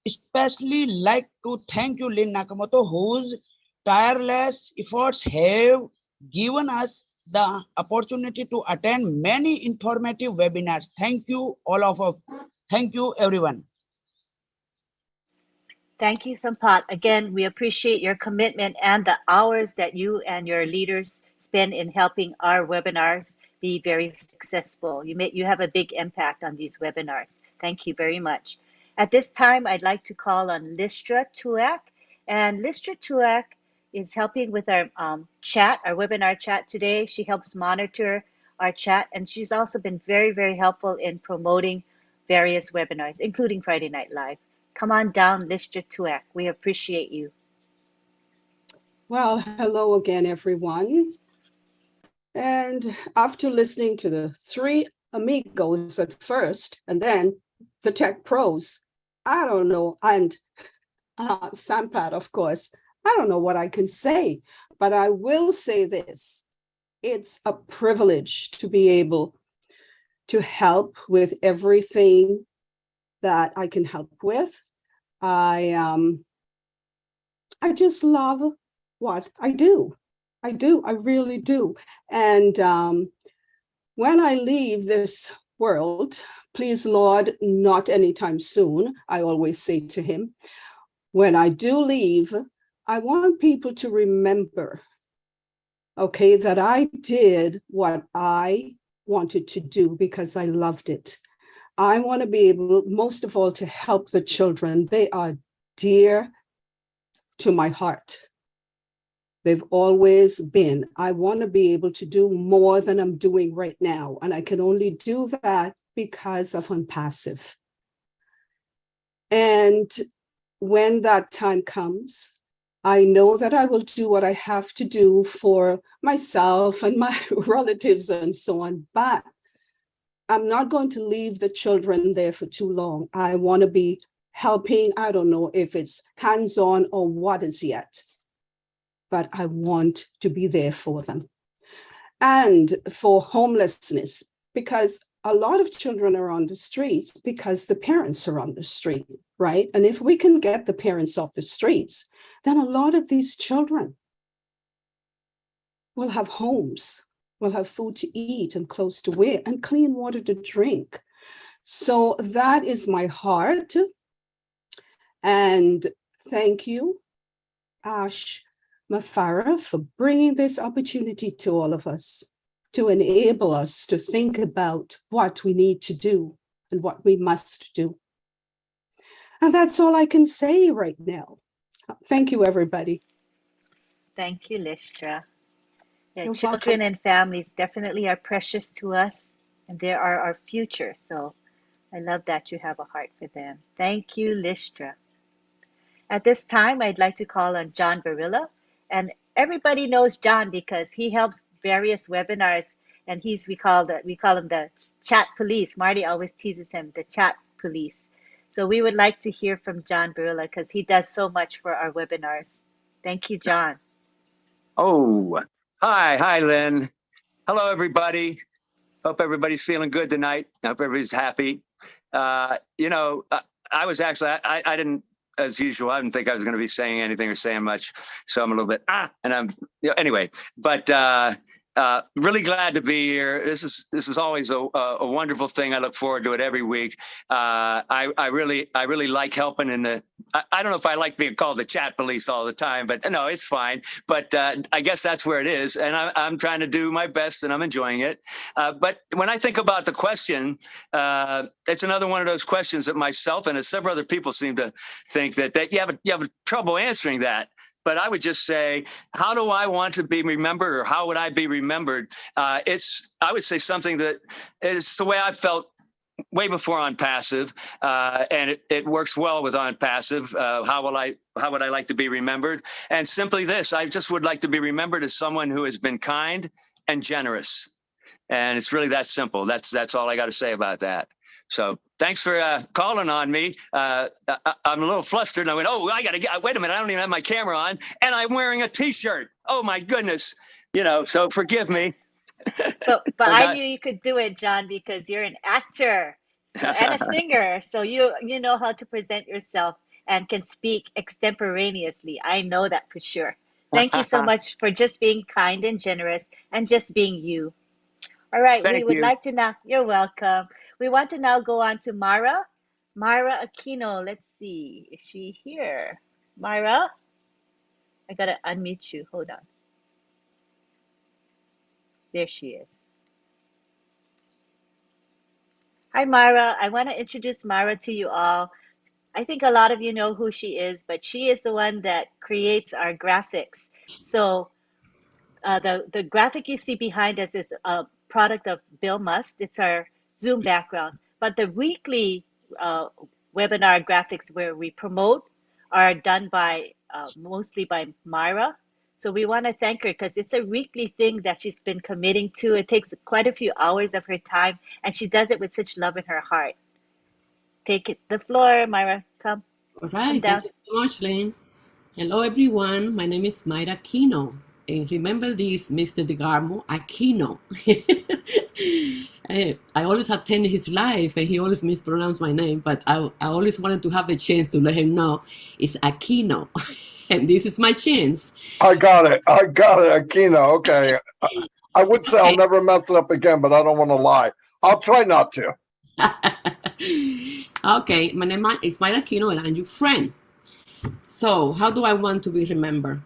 especially like to thank you, Lynn Nakamoto, whose tireless efforts have given us the opportunity to attend many informative webinars. Thank you, all of us. Thank you, everyone. Thank you, Sampat. Again, we appreciate your commitment and the hours that you and your leaders spend in helping our webinars be very successful. You have a big impact on these webinars. Thank you very much. At this time, I'd like to call on Listra Tuak. And Listra Tuak is helping with our chat, our webinar chat today. She helps monitor our chat, and she's also been very, very helpful in promoting various webinars, including Friday Night Live. Come on down, Listra Tuak. We appreciate you. Well, hello again, everyone. And after listening to the three amigos at first, and then the tech pros, I don't know, and Sampat, of course, I don't know what I can say, but I will say this. It's a privilege to be able to help with everything that I can help with. I just love what I do. I really do. And when I leave this world, please, Lord, not anytime soon, I always say to him, when I do leave, I want people to remember, okay, that I did what I wanted to do because I loved it. I want to be able, most of all, to help the children. They are dear to my heart. They've always been. I want to be able to do more than I'm doing right now. And I can only do that because of ONPASSIVE. And when that time comes, I know that I will do what I have to do for myself and my relatives and so on. But I'm not going to leave the children there for too long. I want to be helping. I don't know if it's hands-on or what is yet, but I want to be there for them. And for homelessness, because a lot of children are on the streets because the parents are on the street, right? And if we can get the parents off the streets, then a lot of these children will have homes, will have food to eat and clothes to wear and clean water to drink. So that is my heart. And thank you, Ash Mafara, for bringing this opportunity to all of us, to enable us to think about what we need to do and what we must do. And that's all I can say right now. Thank you, everybody. Thank you, Listra. Yeah, You're children welcome. and families definitely are precious to us, and they are our future. So I love that you have a heart for them. Thank you, Listra. At this time, I'd like to call on John Barilla. And everybody knows John because he helps various webinars and we call him the chat police. Marty always teases him, the chat police. So we would like to hear from John Barilla because he does so much for our webinars. Thank you, John. Oh, hi, Lynn. Hello, everybody. Hope everybody's feeling good tonight. Hope everybody's happy. I was actually, I didn't, as usual, I didn't think I was going to be saying anything or saying much. So I'm a little bit, anyway, but really glad to be here. This is always a wonderful thing. I look forward to it every week. I really like helping in the, I don't know if I like being called the chat police all the time, but no, it's fine. But I guess that's where it is. And I'm trying to do my best and I'm enjoying it. But when I think about the question, it's another one of those questions that myself and several other people seem to think that you have trouble answering that. But I would just say, how do I want to be remembered, or how would I be remembered? I would say something that is the way I felt way before ONPASSIVE, and it works well with ONPASSIVE. How would I like to be remembered? And simply this: I just would like to be remembered as someone who has been kind and generous. And it's really that simple. That's all I got to say about that. So thanks for calling on me. I'm a little flustered. And I went, oh, wait a minute. I don't even have my camera on. And I'm wearing a T-shirt. Oh, my goodness. So forgive me. But I knew you could do it, John, because you're an actor and a singer. So you know how to present yourself and can speak extemporaneously. I know that for sure. Thank you so much for just being kind and generous and just being you. All right. We would like to now, you're welcome. We want to now go on to Mara Aquino. Let's see. Is she here? Mara? I got to unmute you. Hold on. There she is. Hi, Mara. I want to introduce Mara to you all. I think a lot of you know who she is, but she is the one that creates our graphics. So the graphic you see behind us is a product of Bill Must. It's our Zoom background. But the weekly webinar graphics where we promote are done by mostly by Myra. So we want to thank her because it's a weekly thing that she's been committing to. It takes quite a few hours of her time, and she does it with such love in her heart. Take the floor, Myra. Come. All right. Thank you so much, Lynn. Hello, everyone. My name is Myra Aquino. And remember this, Mr. DeGarmo, Aquino. I always attended his live, and he always mispronounced my name, but I always wanted to have the chance to let him know it's Aquino. And this is my chance. I got it, Aquino. Okay. I would say I'll never mess it up again, but I don't want to lie. I'll try not to. Okay, my name is Myra Aquino, and I'm your friend. So how do I want to be remembered?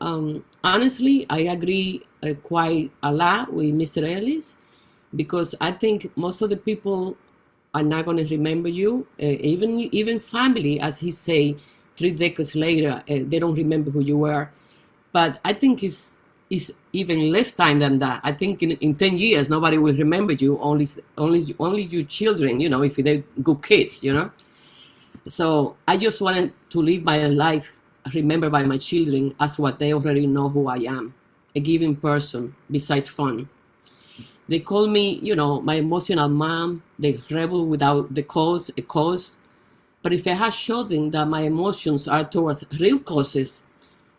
Honestly, I agree quite a lot with Mr. Ellis, because I think most of the people are not going to remember you, even family, as he say, 3 decades later, they don't remember who you were. But I think it's even less time than that. I think in 10 years, nobody will remember you, only your children, if they're good kids, So I just wanted to live my life remembered by my children as what they already know who I am, a giving person besides fun. They call me, my emotional mom, the rebel without a cause. But if I had showed them that my emotions are towards real causes,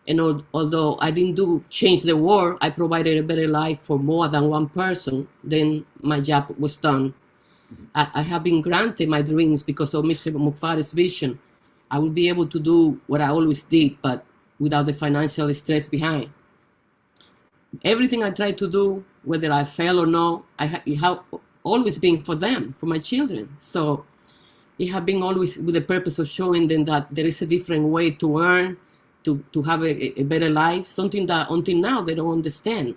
and although I didn't change the world, I provided a better life for more than one person, then my job was done. I have been granted my dreams because of Mr. Mukwade's vision. I will be able to do what I always did, but without the financial stress behind. Everything I try to do, whether I fail or not, it have always been for them, for my children. So it have been always with the purpose of showing them that there is a different way to earn, to have a better life, something that until now they don't understand.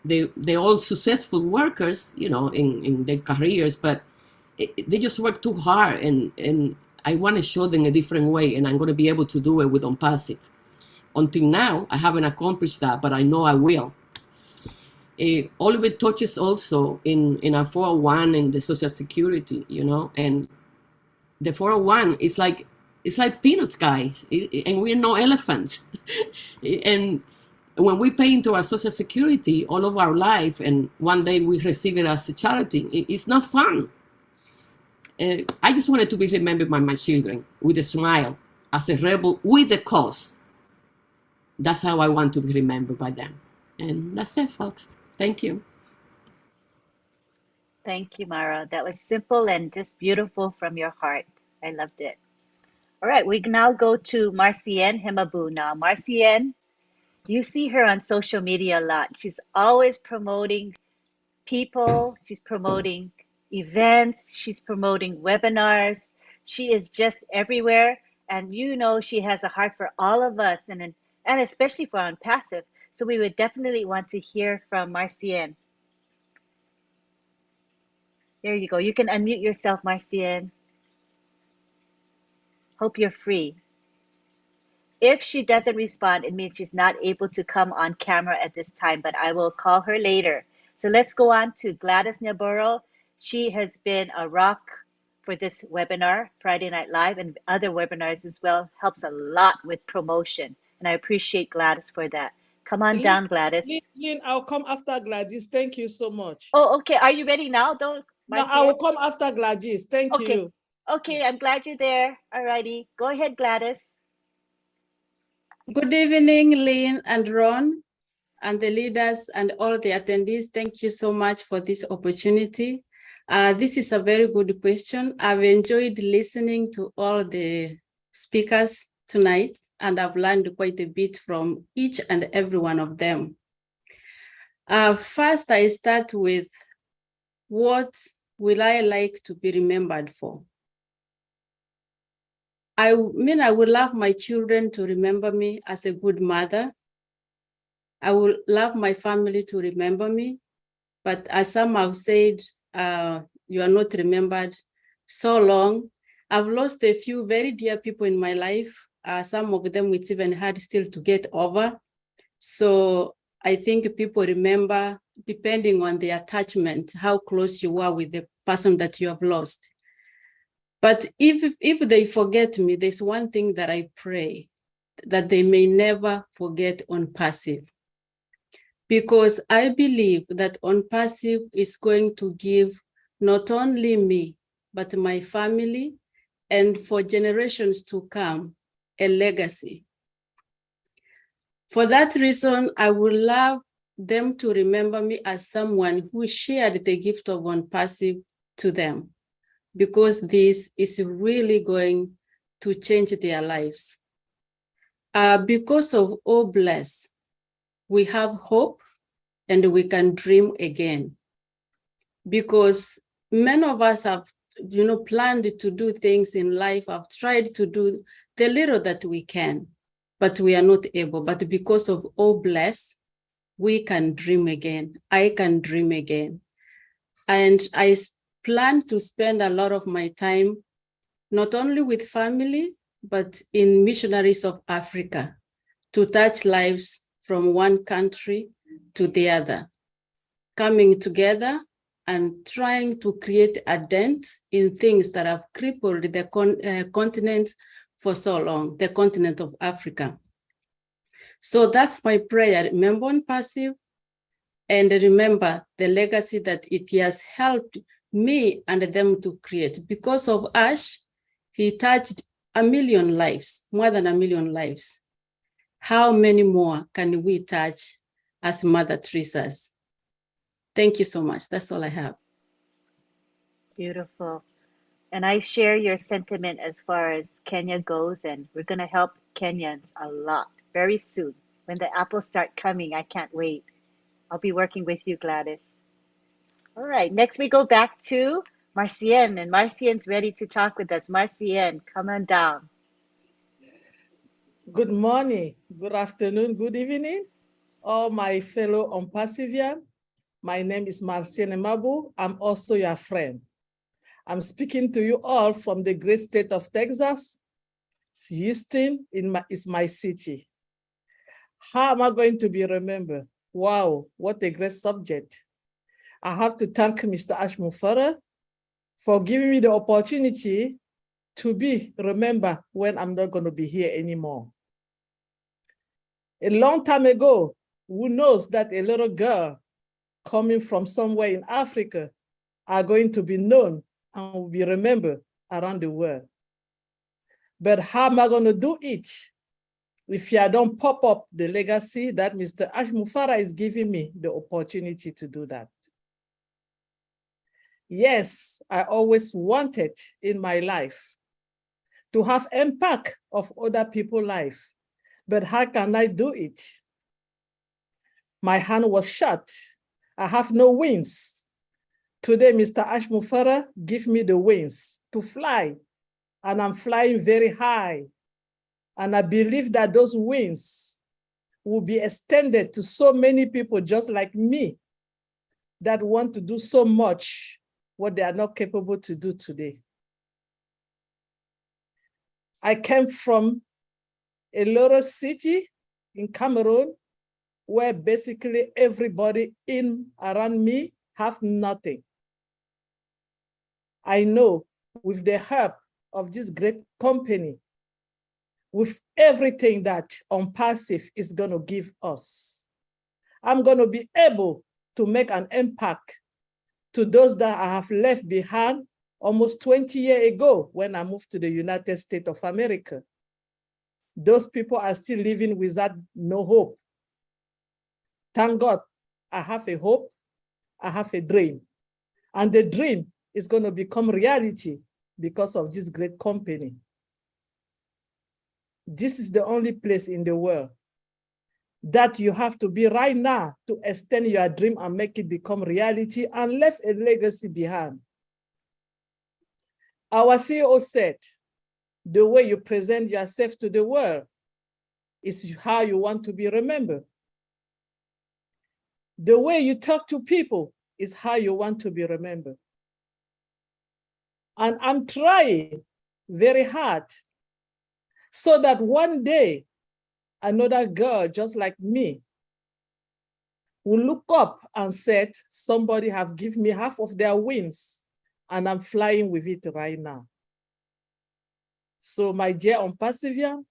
They're all successful workers, in their careers, but they just work too hard, and I want to show them a different way, and I'm going to be able to do it with ONPASSIVE. Until now, I haven't accomplished that, but I know I will. All of it touches also in our 401 and the Social Security, and the 401 is like peanuts, guys, and we're no elephants. And when we pay into our Social Security all of our life, and one day we receive it as a charity, it's not fun. I just wanted to be remembered by my children with a smile, as a rebel with a cause. That's how I want to be remembered by them. And that's it, folks. Thank you. Thank you, Mara. That was simple and just beautiful from your heart. I loved it. All right, we now go to Marcienne Himabu now. Marcienne, you see her on social media a lot. She's always promoting people. She's promoting events. She's promoting webinars. She is just everywhere. And you know she has a heart for all of us, and especially for ONPASSIVE. So we would definitely want to hear from Marcienne. There you go. You can unmute yourself, Marcienne. Hope you're free. If she doesn't respond, it means she's not able to come on camera at this time, but I will call her later. So let's go on to Gladys Navarro. She has been a rock for this webinar, Friday Night Live, and other webinars as well. Helps a lot with promotion, and I appreciate Gladys for that. Come on down, Gladys. Lynn, I'll come after Gladys. Thank you so much. Oh, okay. Are you ready now? No, I will come after Gladys. Thank you. Okay, I'm glad you're there. All righty. Go ahead, Gladys. Good evening, Lynn and Ron, and the leaders and all the attendees. Thank you so much for this opportunity. This is a very good question. I've enjoyed listening to all the speakers tonight, and I've learned quite a bit from each and every one of them. First, I start with, what will I like to be remembered for? I mean, I would love my children to remember me as a good mother. I would love my family to remember me. But as some have said, you are not remembered so long. I've lost a few very dear people in my life. Some of them it's even hard still to get over. So I think people remember depending on the attachment, how close you are with the person that you have lost. But if they forget me, there's one thing that I pray, that they may never forget ONPASSIVE. Because I believe that ONPASSIVE is going to give not only me, but my family, and for generations to come, a legacy. For that reason, I would love them to remember me as someone who shared the gift of ONPASSIVE to them, because this is really going to change their lives. Because of Oh Bless, we have hope and we can dream again. Because many of us have, planned to do things in life. I've tried to do the little that we can, but we are not able. But because of Oh Bless, we can dream again. I can dream again. And I plan to spend a lot of my time, not only with family, but in missionaries of Africa, to touch lives from one country to the other, coming together and trying to create a dent in things that have crippled the continent for so long, the continent of Africa. So that's my prayer. Remember ONPASSIVE, and remember the legacy that it has helped me and them to create. Because of Ash, he touched 1 million lives, more than 1 million lives. How many more can we touch as Mother Teresa's? Thank you so much. That's all I have. Beautiful. And I share your sentiment as far as Kenya goes, and we're going to help Kenyans a lot very soon. When the apples start coming, I can't wait. I'll be working with you, Gladys. All right, next we go back to Marcienne, and Marcienne's ready to talk with us. Marcienne, come on down. Good morning, good afternoon, good evening, all my fellow ONPASSIVians. My name is Marcienne Himabu. I'm also your friend. I'm speaking to you all from the great state of Texas. Houston is my city. How am I going to be remembered? Wow, what a great subject. I have to thank Mr. Ash Mufara for giving me the opportunity to be remembered when I'm not going to be here anymore. A long time ago, who knows that a little girl coming from somewhere in Africa are going to be known and will be remembered around the world. But how am I going to do it if I don't pop up the legacy that Mr. Ash Mufara is giving me the opportunity to do that? Yes, I always wanted in my life to have impact of other people's life, but how can I do it? My hand was shut. I have no wings. Today, Mr. Ash Mufara give me the wings to fly, and I'm flying very high. And I believe that those wings will be extended to so many people just like me that want to do so much what they are not capable to do today. I came from a little city in Cameroon where basically everybody in around me have nothing. I know with the help of this great company, with everything that ONPASSIVE is going to give us, I'm going to be able to make an impact to those that I have left behind almost 20 years ago when I moved to the United States of America. Those people are still living without no hope. Thank God, I have a hope, I have a dream. And the dream is going to become reality because of this great company. This is the only place in the world that you have to be right now to extend your dream and make it become reality and leave a legacy behind. Our CEO said, the way you present yourself to the world is how you want to be remembered. The way you talk to people is how you want to be remembered. And I'm trying very hard so that one day another girl just like me will look up and said, somebody have given me half of their wings and I'm flying with it right now. So my dear ONPASSIVIAN,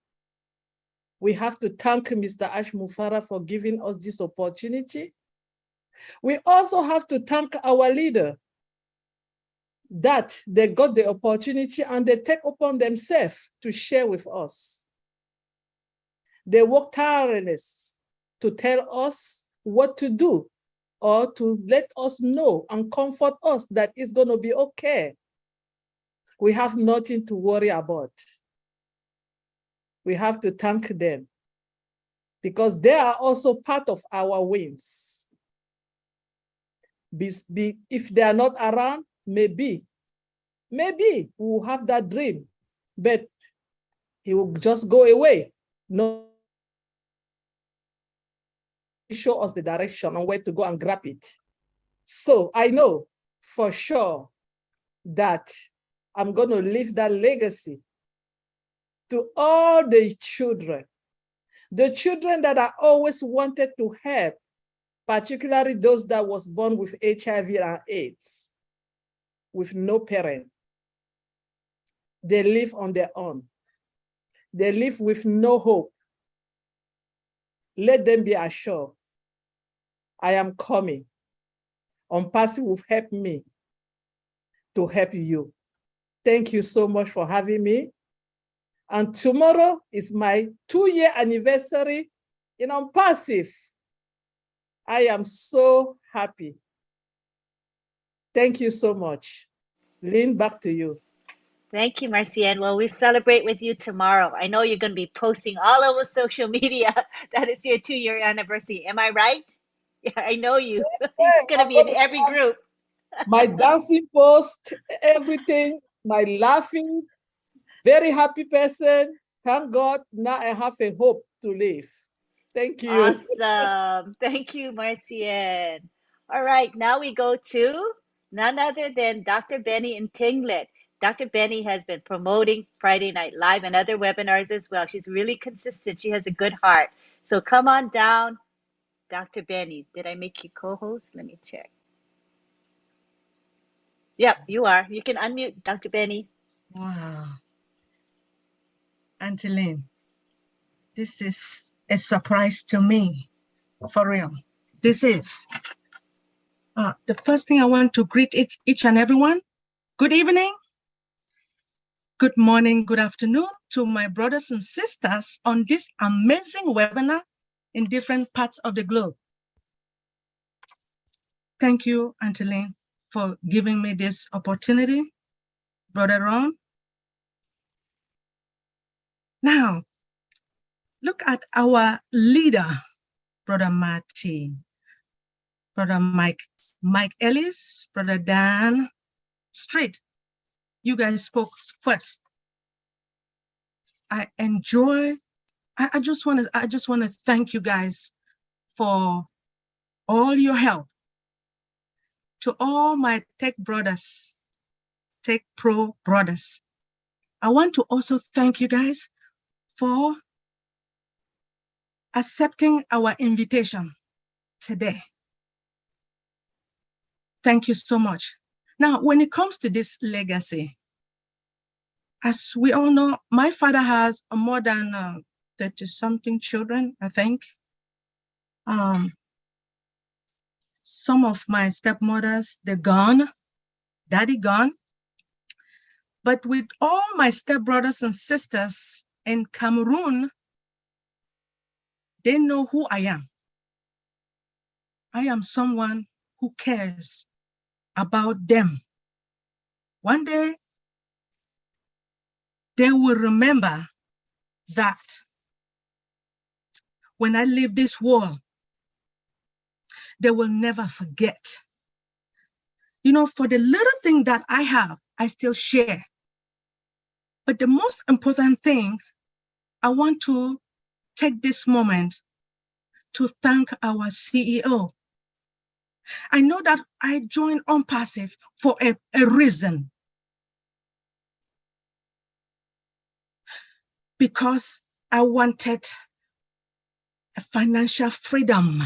we have to thank Mr. Ash Mufara for giving us this opportunity. We also have to thank our leader that they got the opportunity and they take upon themselves to share with us. They work tirelessly to tell us what to do or to let us know and comfort us that it's going to be okay. We have nothing to worry about. We have to thank them because they are also part of our wins. If they are not around, maybe we'll have that dream, but he will just go away. No, show us the direction on where to go and grab it. So I know for sure that I'm going to leave that legacy to all the children that I always wanted to help, particularly those that was born with HIV and AIDS, with no parent. They live on their own. They live with no hope. Let them be assured, I am coming. ONPASSIVE will help me to help you. Thank you so much for having me. And tomorrow is my 2-year anniversary in ONPASSIVE. I am so happy. Thank you so much. Lynn, back to you. Thank you, Marcienne. Well, we celebrate with you tomorrow. I know you're going to be posting all over social media that it's your 2-year anniversary. Am I right? Yeah, I know you. It's going to be in every group. My dancing post, everything, my laughing, very happy person. Thank God, now I have a hope to live. Thank you. Awesome. Thank you, Marcienne. All right, now we go to none other than Dr. Benny in Tinglet. Dr. Benny has been promoting Friday Night Live and other webinars as well. She's really consistent. She has a good heart. So come on down, Dr. Benny. Did I make you co-host? Let me check. Yep, you are. You can unmute, Dr. Benny. Wow. Auntie Lynn, this is a surprise to me. For real. This is the first thing I want to greet each and everyone. Good evening, good morning, good afternoon to my brothers and sisters on this amazing webinar in different parts of the globe. Thank you, Auntie Lynn, for giving me this opportunity, Brother Ron. Now, look at our leader, Brother Marty, Brother Mike Ellis, Brother Dan Street. You guys spoke first. I just want to thank you guys for all your help. To all my tech brothers, tech pro brothers, I want to also thank you guys for accepting our invitation today. Thank you so much. Now, when it comes to this legacy, as we all know, my father has more than 30-something children, I think. Some of my stepmothers, they're gone, daddy gone. But with all my stepbrothers and sisters in Cameroon, they know who I am. I am someone who cares about them. One day, they will remember that when I leave this world, they will never forget. You know, for the little thing that I have, I still share. But the most important thing, I want to take this moment to thank our CEO. I know that I joined ONPASSIVE for a reason. Because I wanted a financial freedom.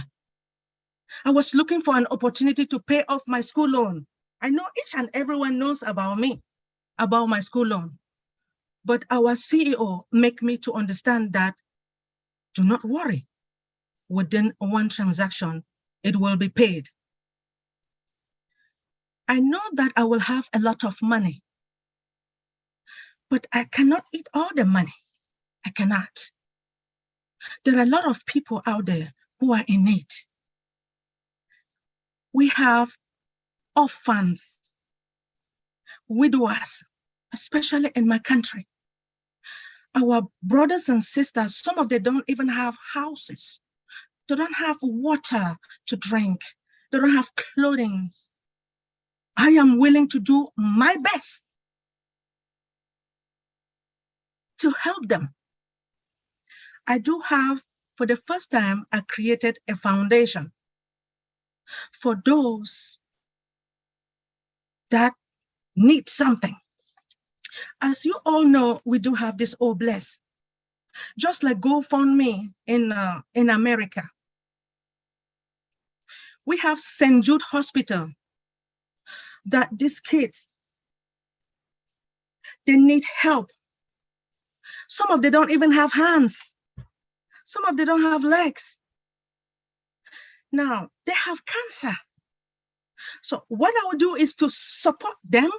I was looking for an opportunity to pay off my school loan. I know each and everyone knows about me, about my school loan. But our CEO made me to understand that, do not worry, within one transaction, it will be paid. I know that I will have a lot of money, but I cannot eat all the money. I cannot. There are a lot of people out there who are in need. We have orphans, widowers, especially in my country. Our brothers and sisters, some of them don't even have houses. They don't have water to drink. They don't have clothing. I am willing to do my best to help them. I do have, for the first time, I created a foundation for those that need something. As you all know, we do have this Oh Bless. Just like GoFundMe in America. We have St. Jude Hospital that these kids, they need help. Some of them don't even have hands. Some of them don't have legs. Now, they have cancer. So what I will do is to support them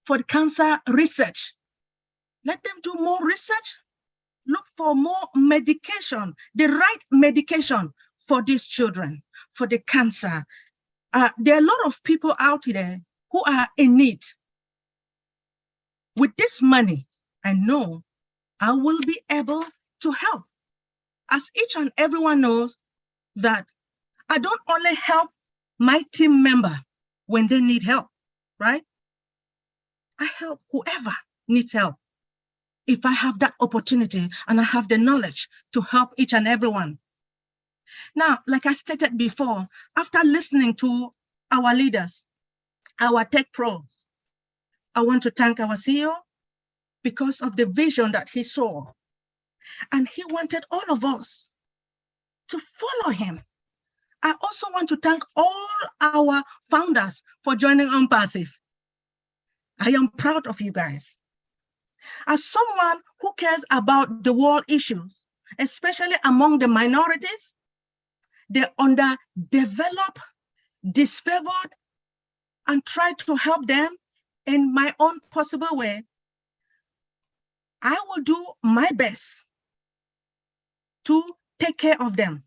for the cancer research. Let them do more research. Look for more medication, the right medication for these children, for the cancer. There are a lot of people out there who are in need. With this money, I know I will be able to help. As each and everyone knows that I don't only help my team member when they need help, right? I help whoever needs help. If I have that opportunity and I have the knowledge to help each and everyone. Now, like I stated before, after listening to our leaders, our tech pros, I want to thank our CEO because of the vision that he saw. And he wanted all of us to follow him. I also want to thank all our founders for joining ONPASSIVE. I am proud of you guys. As someone who cares about the world issues, especially among the minorities, the underdeveloped, disfavored, and try to help them in my own possible way. I will do my best to take care of them.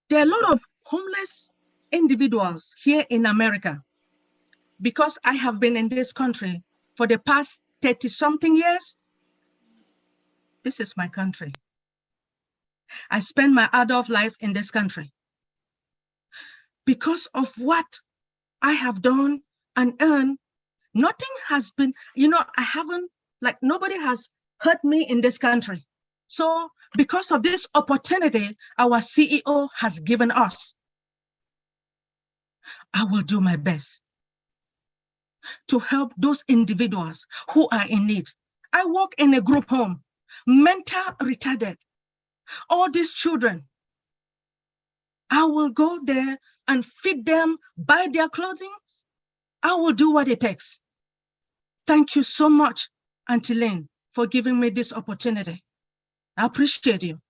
There are a lot of homeless individuals here in America because I have been in this country for the past 30-something years. This is my country. I spent my adult life in this country. Because of what I have done and earned, nothing has been, I haven't, nobody has hurt me in this country. So because of this opportunity our CEO has given us, I will do my best to help those individuals who are in need. I work in a group home, mental retarded, all these children. I will go there and feed them, buy their clothing. I will do what it takes. Thank you so much, Auntie Lynn, for giving me this opportunity. I appreciate you.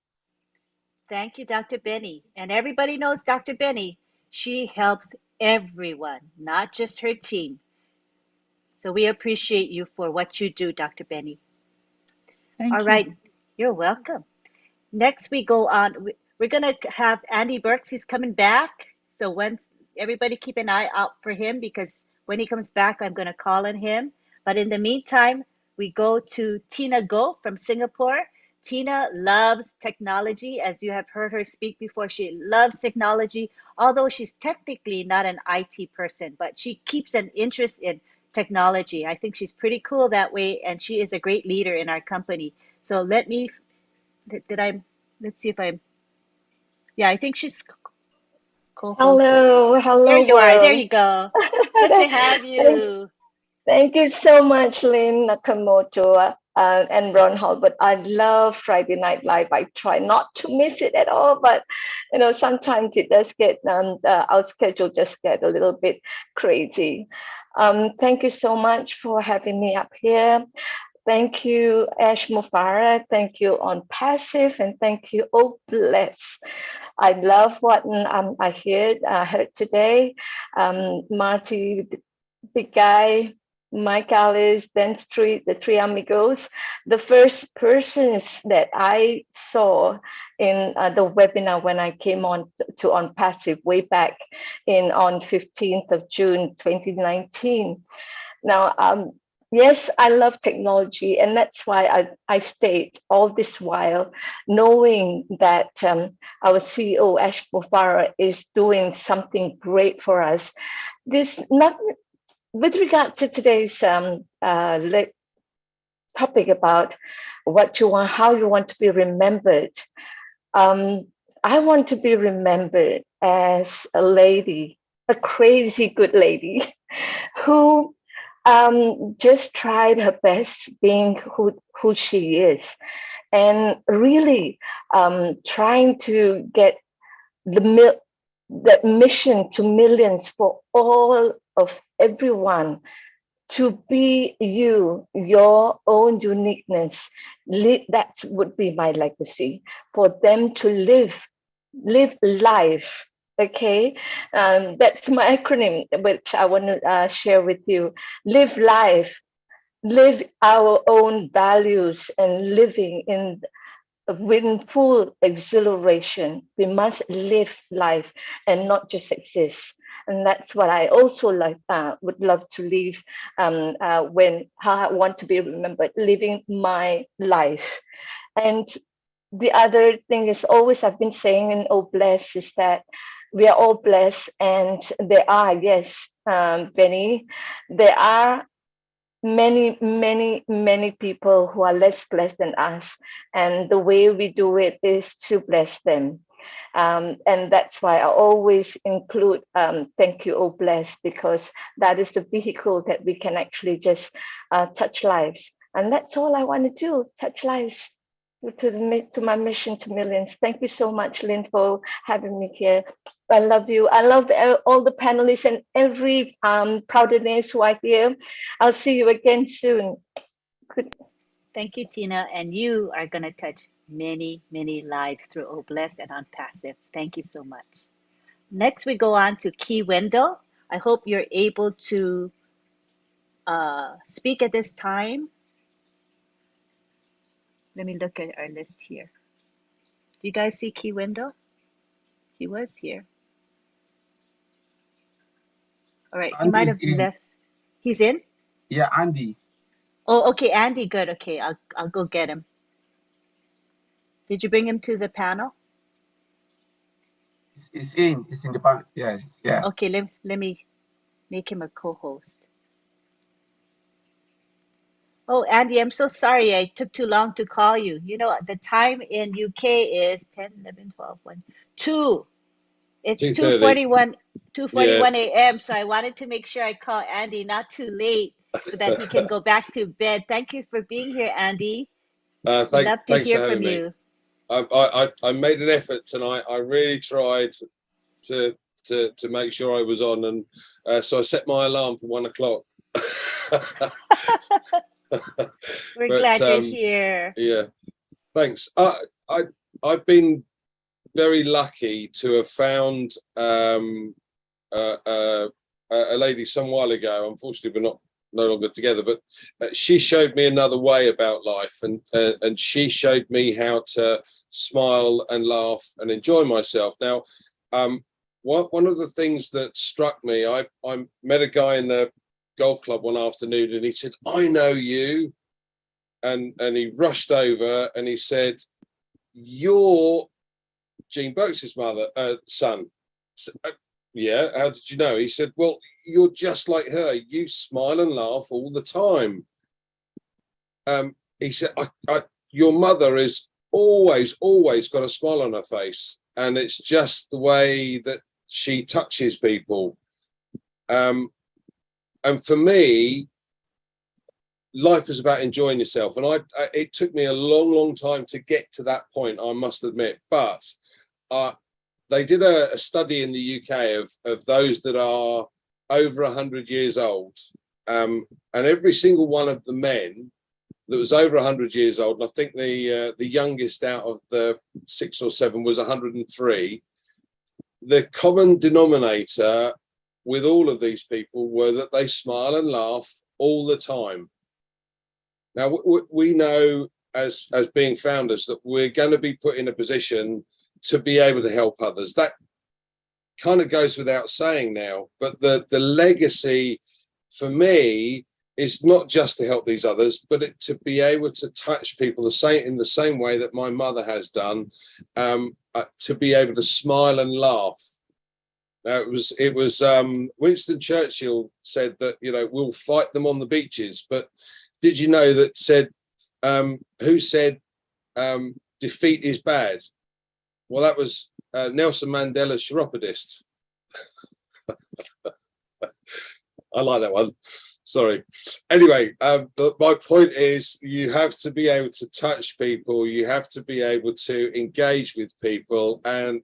Thank you, Dr. Benny. And everybody knows Dr. Benny. She helps everyone, not just her team. So we appreciate you for what you do, Dr. Benny. Thank All you. right, you're welcome. Next we go on, we're gonna have Andy Burks, he's coming back. So once, everybody keep an eye out for him because when he comes back, I'm gonna call on him. But in the meantime, we go to Tina Go from Singapore. Tina loves technology. As you have heard her speak before, she loves technology, although she's technically not an IT person, but she keeps an interest in technology. I think she's pretty cool that way, and she is a great leader in our company. So let's see if I'm, yeah, I think she's co-host. Hello, There you are, there world. you go. Good to have you. Thank you so much, Lynn Nakamoto and Ron Halbert. I love Friday Night Live. I try not to miss it at all, but sometimes it does get our schedule just get a little bit crazy. Thank you so much for having me up here. Thank you, Ash Mufara. Thank you, ONPASSIVE, and thank you, Oh Bless. I love what I heard today. Marty, Big Guy, Mike Alice, Dan Street, the three amigos. The first persons that I saw in the webinar when I came on to ONPASSIVE way back on 15th of June, 2019. Now, yes, I love technology, and that's why I stayed all this while, knowing that our CEO, Ash Mufara, is doing something great for us. This not with regard to today's topic about what you want, how you want to be remembered. I want to be remembered as a lady, a crazy good lady, who just tried her best being who she is, and really trying to get that mission to millions for all of everyone to be you, your own uniqueness. That would be my legacy, for them to live life. Okay, that's my acronym, which I want to share with you. Live life, live our own values, and living with full exhilaration. We must live life and not just exist. And that's what I also would love to live when I want to be remembered, living my life. And the other thing is always I've been saying in Oh Bless is that we are all blessed, and there are, yes, Benny, there are many people who are less blessed than us, and the way we do it is to bless them. And that's why I always include thank you, Oh Bless, because that is the vehicle that we can actually just touch lives. And that's all I want to do, touch lives to my mission to millions. Thank you so much, Lynn, for having me here. I love you. I love all the panelists and every proudness who are here. I'll see you again soon. Good. Thank you, Tina. And you are going to touch many, many lives through OBLESS and ONPASSIVE. Thank you so much. Next, we go on to Key Wendell. I hope you're able to speak at this time. Let me look at our list here. Do you guys see Key Wendell? He was here. All right, he might Andy's have in. left. He's in? Yeah, Andy. Oh, okay, Andy, good. Okay, I'll go get him. Did you bring him to the panel? It's in. It's in the panel. Yes. Yeah. Okay, let me make him a co-host. Oh, Andy, I'm so sorry I took too long to call you. You know, the time in UK is 10, 11, 12, 1, 2. It's 2:30. 2:41 a.m. So I wanted to make sure I call Andy not too late so that he can go back to bed. Thank you for being here, Andy. We'd love to Thanks for hear having from me. you. I made an effort tonight. I really tried to make sure I was on, and so I set my alarm for 1 o'clock. We're glad you're here. Yeah, thanks. I've been very lucky to have found a lady some while ago. Unfortunately, we're no longer together, but she showed me another way about life, and she showed me how to smile and laugh and enjoy myself. Now, one of the things that struck me, I met a guy in the golf club one afternoon, and he said, "I know you," and he rushed over and he said, "You're Jean Boakes' son." Yeah, how did you know? He said, "Well, you're just like her. You smile and laugh all the time." He said, "Your mother is always got a smile on her face, and it's just the way that she touches people." And for me, life is about enjoying yourself. And it took me a long time to get to that point, I must admit. But they did a study in the UK of those that are over 100 years old. And every single one of the men that was over 100 years old, and I think the youngest out of the 6 or 7 was 103, the common denominator with all of these people were that they smile and laugh all the time. Now, we know as being founders that we're going to be put in a position to be able to help others. That kind of goes without saying now, but the legacy for me is not just to help these others, but to be able to touch people in the same way that my mother has done, to be able to smile and laugh. Now, it was Winston Churchill said that, we'll fight them on the beaches, but did you know that who said defeat is bad? Well, that was Nelson Mandela's chiropodist. I like that one. Sorry. Anyway, but my point is you have to be able to touch people. You have to be able to engage with people. And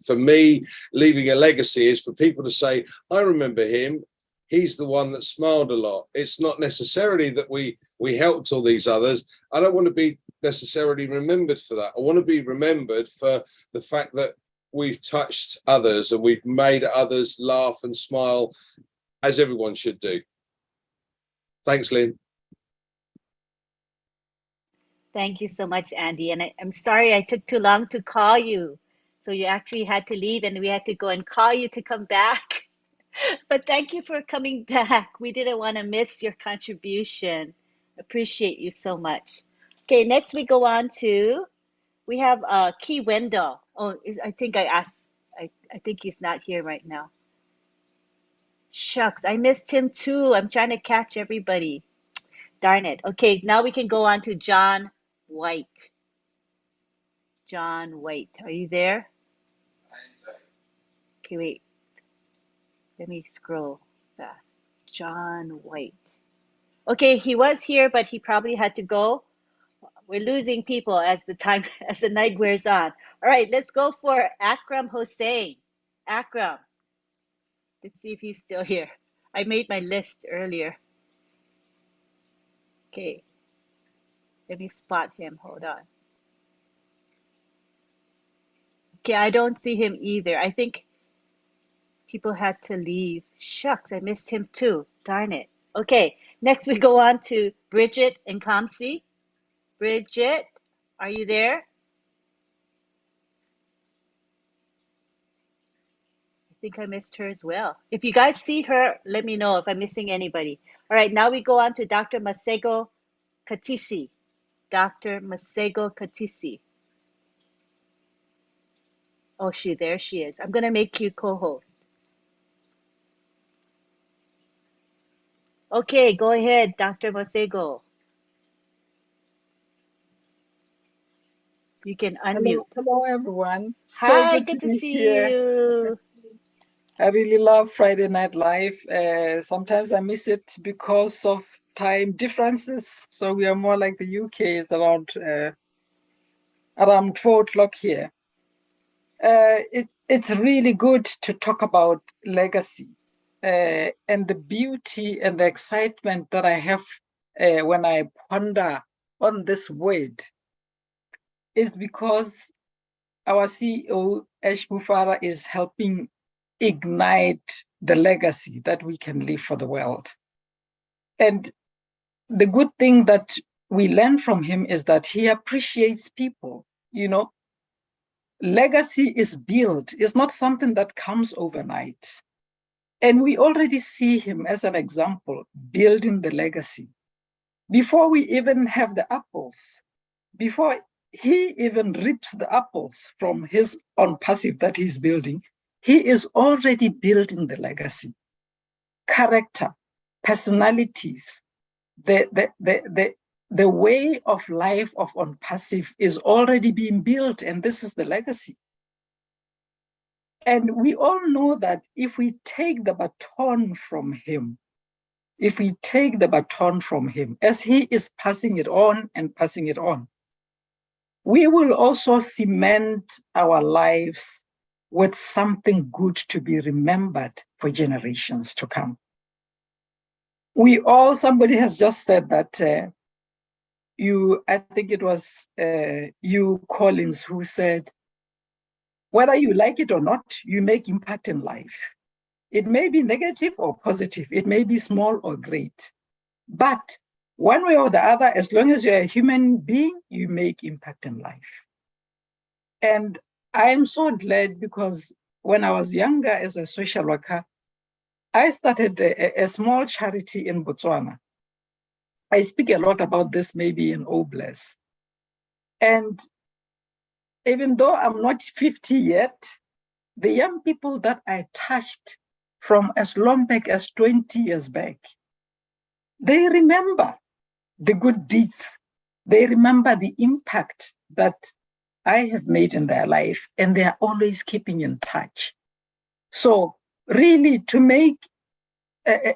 for me, leaving a legacy is for people to say, I remember him. He's the one that smiled a lot. It's not necessarily that we helped all these others. I don't want to be necessarily remembered for that. I want to be remembered for the fact that we've touched others and we've made others laugh and smile, as everyone should do. Thanks, Lynn. Thank you so much, Andy. And I'm sorry I took too long to call you. So you actually had to leave and we had to go and call you to come back. But thank you for coming back. We didn't want to miss your contribution. Appreciate you so much. Okay, next we go on to, we have Key Wendell. Oh, I think I think he's not here right now. Shucks, I missed him too. I'm trying to catch everybody. Darn it. Okay, now we can go on to John White. John White, are you there? Okay, wait. Let me scroll fast. John White. Okay, he was here, but he probably had to go. We're losing people as the night wears on. All right, let's go for Akram Hossein. Akram. Let's see if he's still here. I made my list earlier. Okay. Let me spot him. Hold on. Okay, I don't see him either. I think people had to leave. Shucks, I missed him too. Darn it. Okay, next we go on to Bridget and Kamsi. Bridget, are you there? I think I missed her as well. If you guys see her, let me know if I'm missing anybody. All right, now we go on to Dr. Masego Katisi. Dr. Masego Katisi. Oh, there she is. I'm going to make you co-host. Okay, go ahead, Dr. Masego. You can unmute. Hello everyone. So Hi, good good to to be see here. you. I really love Friday Night Live. Sometimes I miss it because of time differences. So we are more like the UK. It's around 4 o'clock here. It's really good to talk about legacy and the beauty and the excitement that I have when I ponder on this word is because our CEO, Ash Mufara, is helping ignite the legacy that we can leave for the world. And the good thing that we learn from him is that he appreciates people. You know, legacy is built. It's not something that comes overnight. And we already see him as an example, building the legacy. Before we even have the apples, before he even reaps the apples from his ONPASSIVE that he's building, he is already building the legacy. Character, personalities, the way of life of ONPASSIVE is already being built, and this is the legacy. And we all know that if we take the baton from him, as he is passing it on and passing it on, we will also cement our lives with something good to be remembered for generations to come. Somebody has just said that I think it was you, Collins, who said, whether you like it or not, you make impact in life. It may be negative or positive. It may be small or great. But one way or the other, as long as you're a human being, you make impact in life. And I am so glad because when I was younger as a social worker, I started a small charity in Botswana. I speak a lot about this maybe in Oblast. And even though I'm not 50 yet, the young people that I touched from as long back as 20 years back, they remember the good deeds. They remember the impact that I have made in their life, and they are always keeping in touch. So really, to make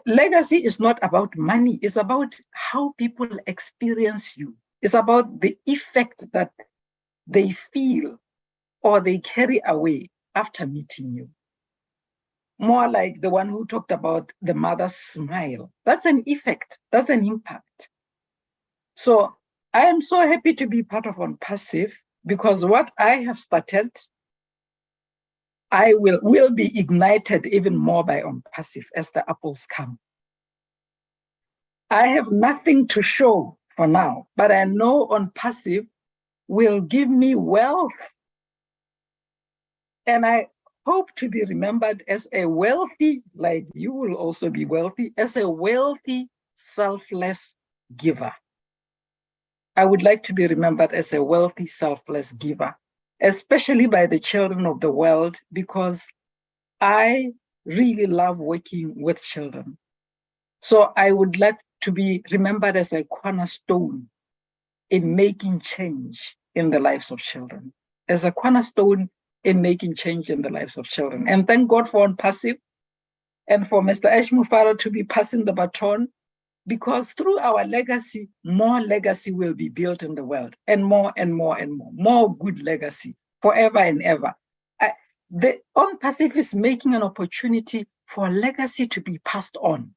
legacy is not about money. It's about how people experience you. It's about the effect that they feel or they carry away after meeting you. More like the one who talked about the mother's smile. That's an effect. That's an impact. So I am so happy to be part of ONPASSIVE because what I have started, I will be ignited even more by ONPASSIVE as the apples come. I have nothing to show for now, but I know ONPASSIVE will give me wealth. And I hope to be remembered as a wealthy, like you will also be wealthy, as a wealthy, selfless giver. I would like to be remembered as a wealthy, selfless giver, especially by the children of the world, because I really love working with children. So I would like to be remembered as a cornerstone in making change in the lives of children, as a cornerstone in making change in the lives of children. And thank God for ONPASSIVE and for Mr. Ash Mufara to be passing the baton, because through our legacy, more legacy will be built in the world, and more and more and more good legacy forever and ever. The ONPASSIVE is making an opportunity for legacy to be passed on.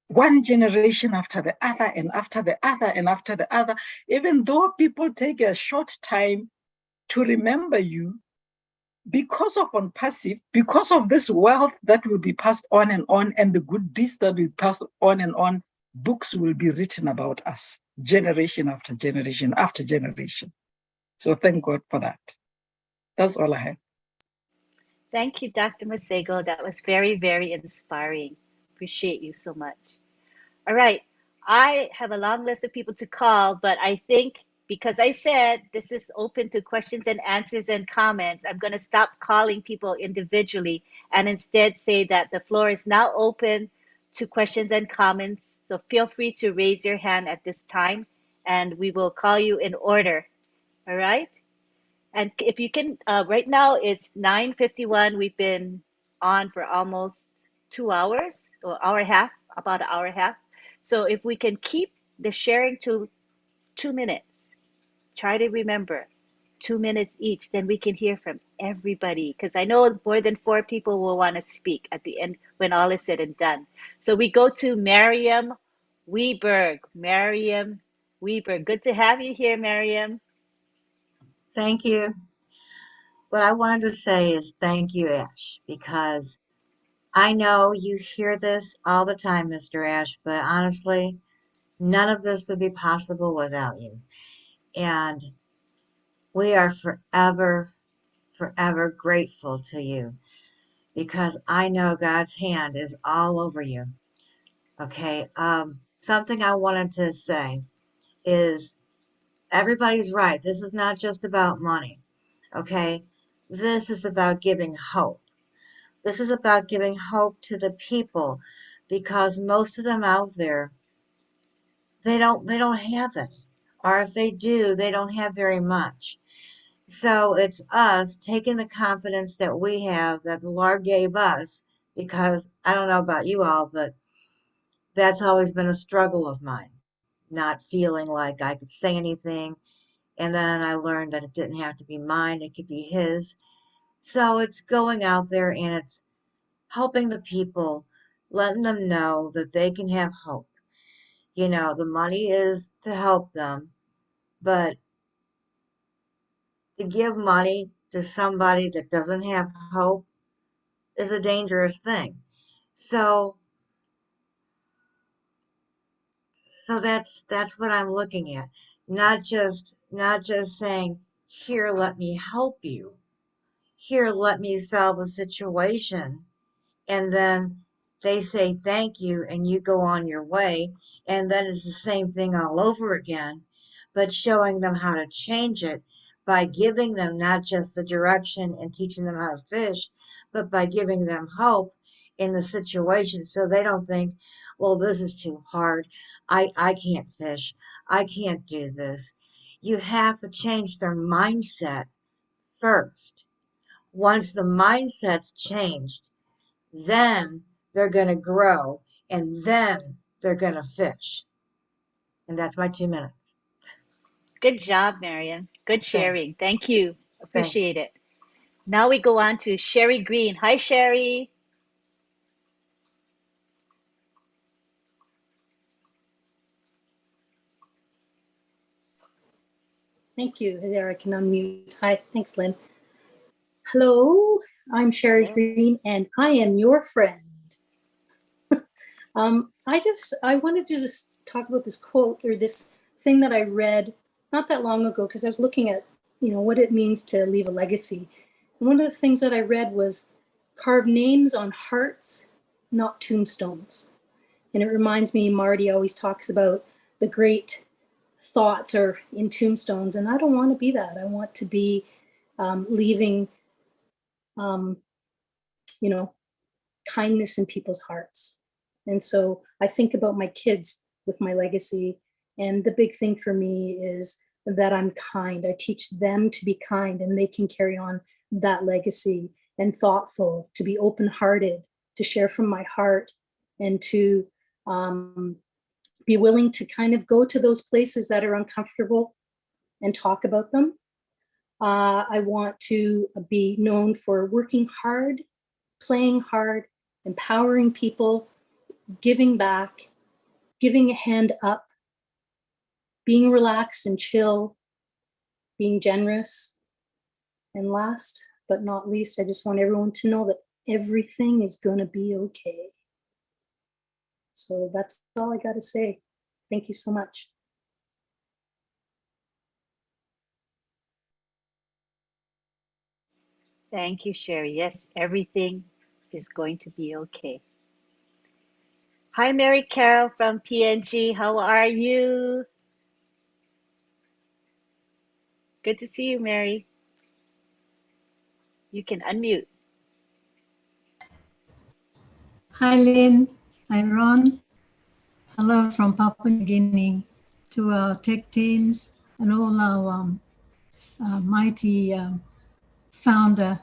One generation after the other and after the other and after the other, even though people take a short time to remember you, because of ONPASSIVE, because of this wealth that will be passed on, and the good deeds that will pass on, books will be written about us, generation after generation after generation. So thank God for that. That's all I have. Thank you, Dr. Masego. That was very, very inspiring. Appreciate you so much. All right. I have a long list of people to call, but I think because I said this is open to questions and answers and comments, I'm going to stop calling people individually and instead say that the floor is now open to questions and comments. So feel free to raise your hand at this time and we will call you in order. All right. And if you can, right now it's 9:51. We've been on for almost 2 hours or hour and a half, about an hour and a half. So if we can keep the sharing to 2 minutes, try to remember 2 minutes each, then we can hear from everybody. Because I know more than 4 people will want to speak at the end when all is said and done. So we go to Miriam Weberg. Miriam Weberg. Good to have you here, Miriam. Thank you. What I wanted to say is thank you, Ash, because I know you hear this all the time, Mr. Ash, but honestly, none of this would be possible without you. And we are forever, forever grateful to you because I know God's hand is all over you. Okay. Something I wanted to say is everybody's right. This is not just about money. Okay. This is about giving hope. This is about giving hope to the people because most of them out there, they don't have it. Or if they do, they don't have very much. So it's us taking the confidence that we have that the Lord gave us because I don't know about you all, but that's always been a struggle of mine, not feeling like I could say anything. And then I learned that it didn't have to be mine, it could be His. So it's going out there and it's helping the people, letting them know that they can have hope. You know, the money is to help them, but to give money to somebody that doesn't have hope is a dangerous thing. So that's what I'm looking at. Not just saying, here, let me help you. Here, let me solve a situation. And then they say thank you and you go on your way. And then it's the same thing all over again, but showing them how to change it by giving them not just the direction and teaching them how to fish, but by giving them hope in the situation so they don't think, well, this is too hard. I can't fish. I can't do this. You have to change their mindset first. Once the mindset's changed, then they're going to grow and then they're going to fish. And that's my 2 minutes. Good job, Miriam. Good sharing. Thank you. Thanks. Appreciate it. Now we go on to Sherry Green. Hi, Sherry. Thank you. There, I can unmute. Hi, thanks, Lynn. Hello, I'm Sherry Green, and I am your friend. I wanted to just talk about this quote or this thing that I read not that long ago because I was looking at, what it means to leave a legacy. And one of the things that I read was carve names on hearts, not tombstones. And it reminds me, Marty always talks about the great thoughts are in tombstones, and I don't want to be that. I want to be leaving, kindness in people's hearts. And so I think about my kids with my legacy. And the big thing for me is that I'm kind. I teach them to be kind and they can carry on that legacy and thoughtful, to be open-hearted, to share from my heart and to be willing to kind of go to those places that are uncomfortable and talk about them. I want to be known for working hard, playing hard, empowering people, giving back, giving a hand up, being relaxed and chill, being generous. And last but not least, I just want everyone to know that everything is going to be okay. So that's all I got to say. Thank you so much. Thank you, Sherry. Yes, everything is going to be okay. Hi, Mary Carol from PNG. How are you? Good to see you, Mary. You can unmute. Hi, Lynn. Hi, Ron. Hello from Papua New Guinea to our tech teams and all our mighty founder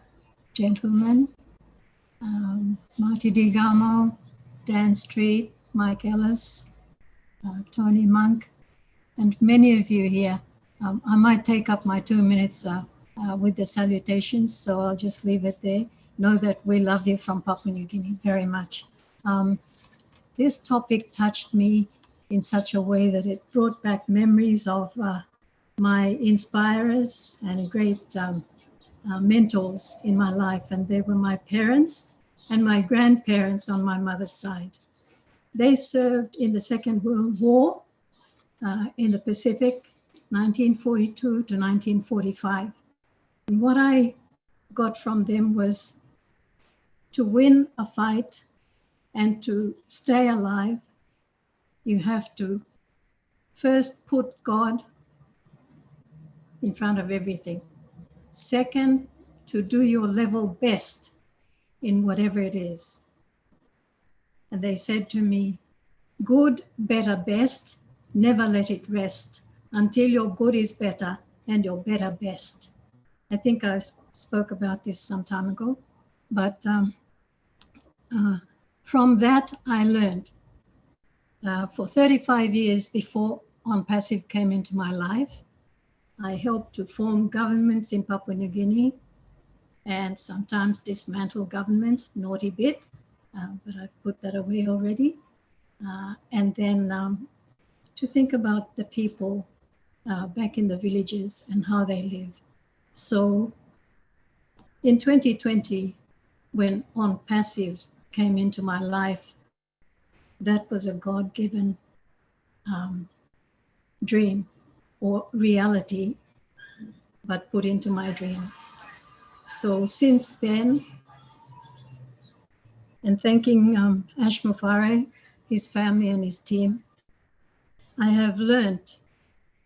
gentlemen, Marty Digamo, Dan Street, Mike Ellis, Tony Monk, and many of you here. I might take up my 2 minutes with the salutations, so I'll just leave it there. Know that we love you from Papua New Guinea very much. This topic touched me in such a way that it brought back memories of my inspirers and great mentors in my life, and they were my parents and my grandparents on my mother's side. They served in the Second World War in the Pacific, 1942 to 1945. And what I got from them was to win a fight and to stay alive, you have to first put God in front of everything. Second, to do your level best in whatever it is. And they said to me, good, better, best, never let it rest until your good is better and your better best. I think I spoke about this some time ago, but from that I learned. For 35 years before ONPASSIVE came into my life, I helped to form governments in Papua New Guinea and sometimes dismantle governments, naughty bit, but I've put that away already. And then to think about the people back in the villages and how they live. So in 2020, when ONPASSIVE came into my life, that was a God-given dream or reality, but put into my dream. So since then, and thanking Ash Mufare, his family and his team, I have learned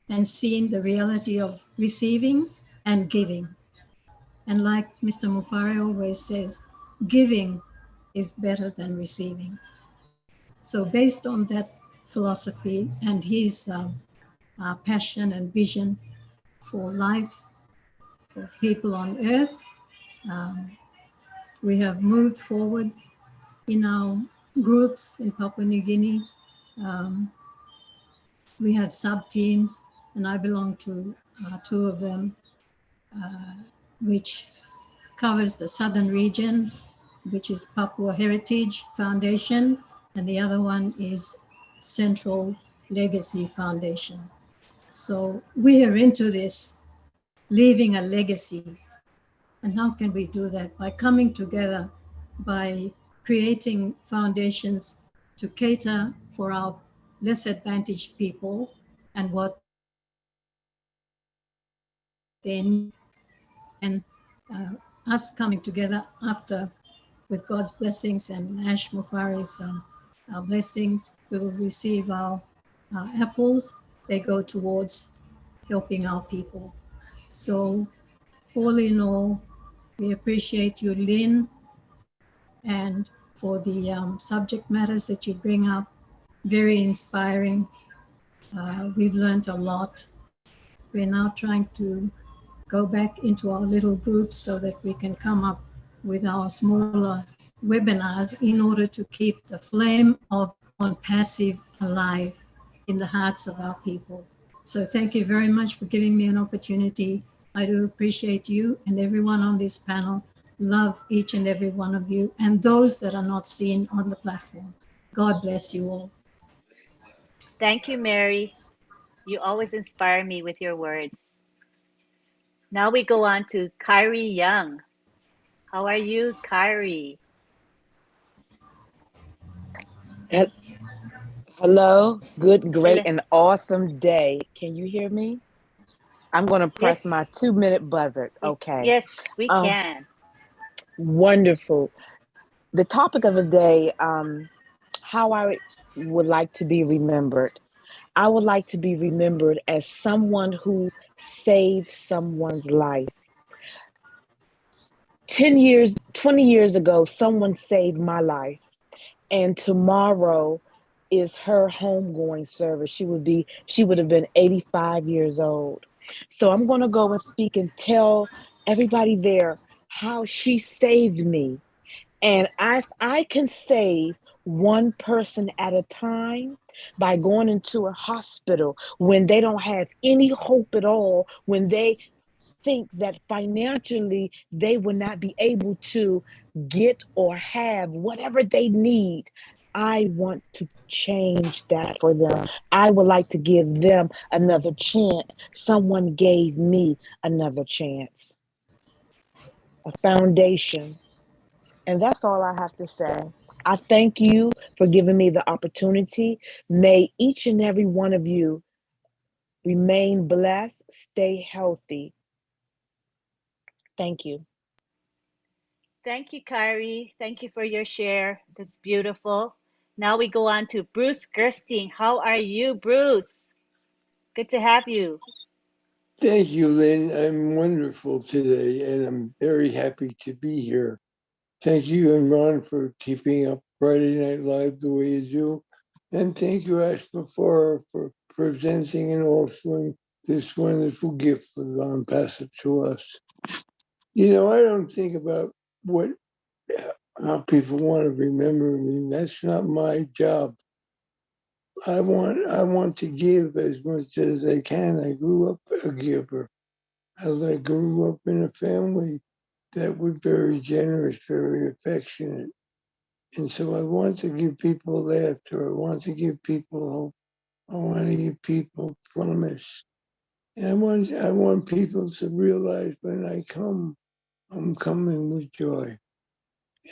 and seen the reality of receiving and giving. And like Mr. Mufare always says, giving is better than receiving. So based on that philosophy and his passion and vision for life, for people on earth, we have moved forward in our groups in Papua New Guinea. We have sub-teams, and I belong to two of them, which covers the southern region, which is Papua Heritage Foundation, and the other one is Central Legacy Foundation. So we are into this, leaving a legacy. And how can we do that? By coming together, by creating foundations to cater for our less advantaged people and what they need. And us coming together after, with God's blessings and Ash Mufare's blessings, we will receive our apples. They go towards helping our people. So all in all, we appreciate you, Lynn, and for the subject matters that you bring up. Very inspiring. We've learned a lot. We're now trying to go back into our little groups so that we can come up with our smaller webinars in order to keep the flame of ONPASSIVE alive in the hearts of our people. So thank you very much for giving me an opportunity. I do appreciate you and everyone on this panel. Love each and every one of you and those that are not seen on the platform. God bless you all. Thank you, Mary. You always inspire me with your words. Now we go on to Kyrie Young. How are you, Kyrie? Hello, good, great, Hello. and awesome day. Can you hear me? I'm going to Yes. press my 2-minute buzzer. Okay. Yes, we Um, can. Wonderful. The topic of the day, how I would like to be remembered. I would like to be remembered as someone who saved someone's life. 10 years, 20 years ago, someone saved my life. And tomorrow is her homegoing service. She would have been 85 years old. So I'm going to go and speak and tell everybody there how she saved me. And I can save one person at a time by going into a hospital when they don't have any hope at all, when they think that financially they will not be able to get or have whatever they need. I want to change that for them. I would like to give them another chance. Someone gave me another chance, a foundation. And that's all I have to say. I thank you for giving me the opportunity. May each and every one of you remain blessed, stay healthy. Thank you. Thank you, Kyrie. Thank you for your share. That's beautiful. Now we go on to Bruce Gerstein. How are you, Bruce? Good to have you. Thank you, Lynn. I'm wonderful today, and I'm very happy to be here. Thank you and Ron for keeping up Friday Night Live the way you do. And thank you, Ash, for presenting and offering this wonderful gift of ONPASSIVE to us. You know, I don't think about how people want to remember me. That's not my job. I want to give as much as I can. I grew up a giver. I grew up in a family that was very generous, very affectionate. And so I want to give people laughter. I want to give people hope. I want to give people promise. And I want people to realize when I come, I'm coming with joy.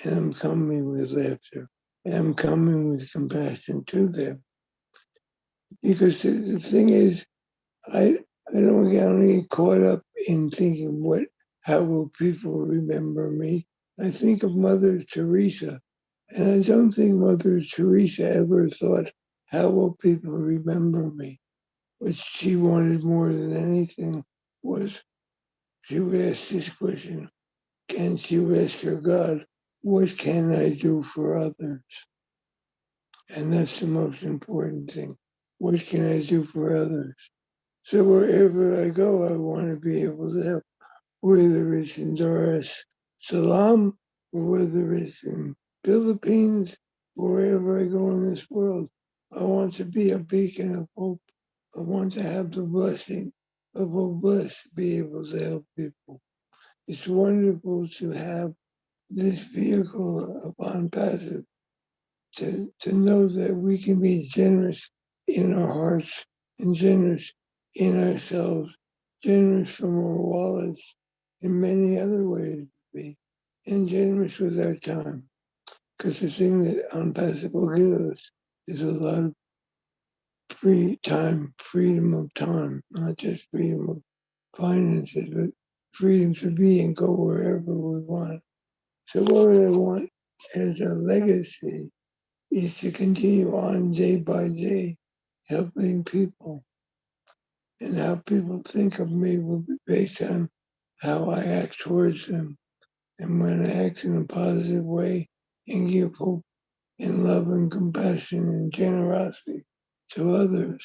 And I'm coming with laughter. And I'm coming with compassion to them. Because the thing is, I don't get caught up in thinking how will people remember me. I think of Mother Teresa, and I don't think Mother Teresa ever thought, how will people remember me? What she wanted more than anything was she would ask this question, and she would ask her God, what can I do for others? And that's the most important thing. What can I do for others? So wherever I go, I want to be able to help, whether it's in Dar es Salaam, or whether it's in Philippines, wherever I go in this world. I want to be a beacon of hope. I want to have the blessing of a blessed to be able to help people. It's wonderful to have this vehicle of ONPASSIVE to know that we can be generous in our hearts and generous in ourselves, generous from our wallets, in many other ways to be, and generous with our time. Because the thing that ONPASSIVE will give us is a lot of free time, freedom of time, not just freedom of finances, but freedom to be and go wherever we want. So what I want as a legacy is to continue on day by day, helping people. And how people think of me will be based on how I act towards them. And when I act in a positive way and give hope and love and compassion and generosity to others,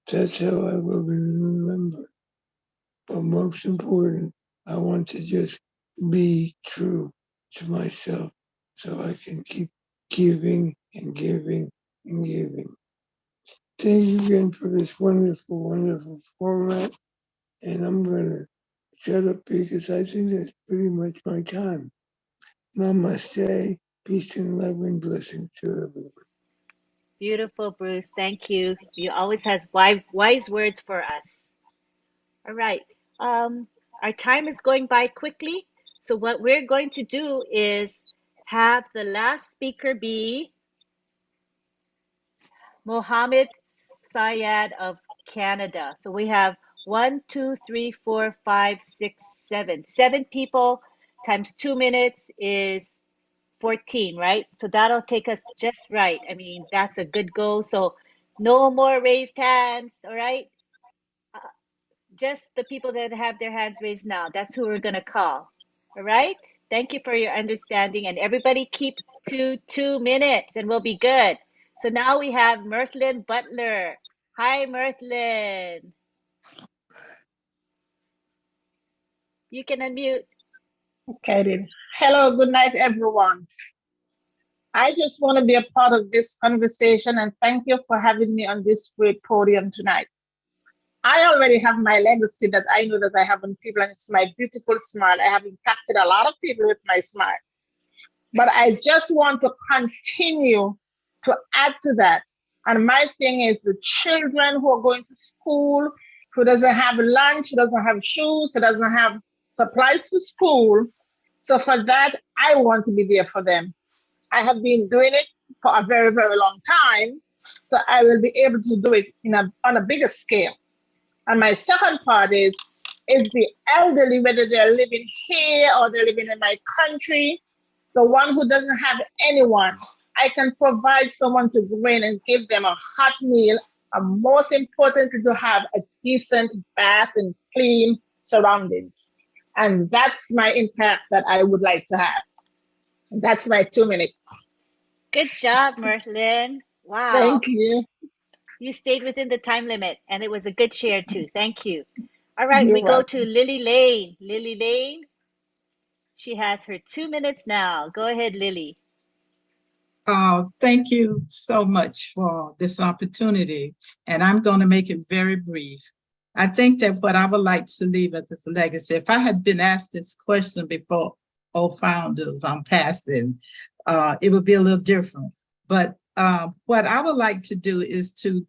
that's how I will be remembered. But most important, I want to just be true to myself so I can keep giving and giving and giving. Thank you again for this wonderful, wonderful format. And I'm going to shut up because I think that's pretty much my time. Namaste. Peace and love and blessings to everyone. Beautiful, Bruce. Thank you. You always has wise words for us. All right. Our time is going by quickly. So what we're going to do is have the last speaker be Mohammed Syed of Canada. So we have 1, 2, 3, 4, 5, 6, 7. 7 people times 2 minutes is 14, right? So that'll take us just right. I mean, that's a good goal. So no more raised hands, all right? Just the people that have their hands raised now. That's who we're going to call. All right? Thank you for your understanding. And everybody keep to 2 minutes and we'll be good. So now we have Mirthlyn Butler. Hi, Mirthlyn. You can unmute. Okay, then. Hello, good night, everyone. I just want to be a part of this conversation and thank you for having me on this great podium tonight. I already have my legacy that I know that I have on people, and it's my beautiful smile. I have impacted a lot of people with my smile. But I just want to continue to add to that. And my thing is the children who are going to school, who doesn't have lunch, who doesn't have shoes, who doesn't have supplies to school. So for that, I want to be there for them. I have been doing it for a very, very long time. So I will be able to do it on a bigger scale. And my second part is the elderly, whether they're living here or they're living in my country, the one who doesn't have anyone, I can provide someone to go in and give them a hot meal, and most importantly, to have a decent bath and clean surroundings. And that's my impact that I would like to have. That's my 2 minutes. Good job, Mirthlyn. Wow. Thank you. You stayed within the time limit, and it was a good share too. Thank you. All right, You're we go welcome. to Lily Lane. Lily Lane, she has her 2 minutes now. Go ahead, Lily. Thank you so much for this opportunity, and I'm going to make it very brief. I think that what I would like to leave as this legacy, if I had been asked this question before, founders, I'm passing, it would be a little different. But what I would like to do is to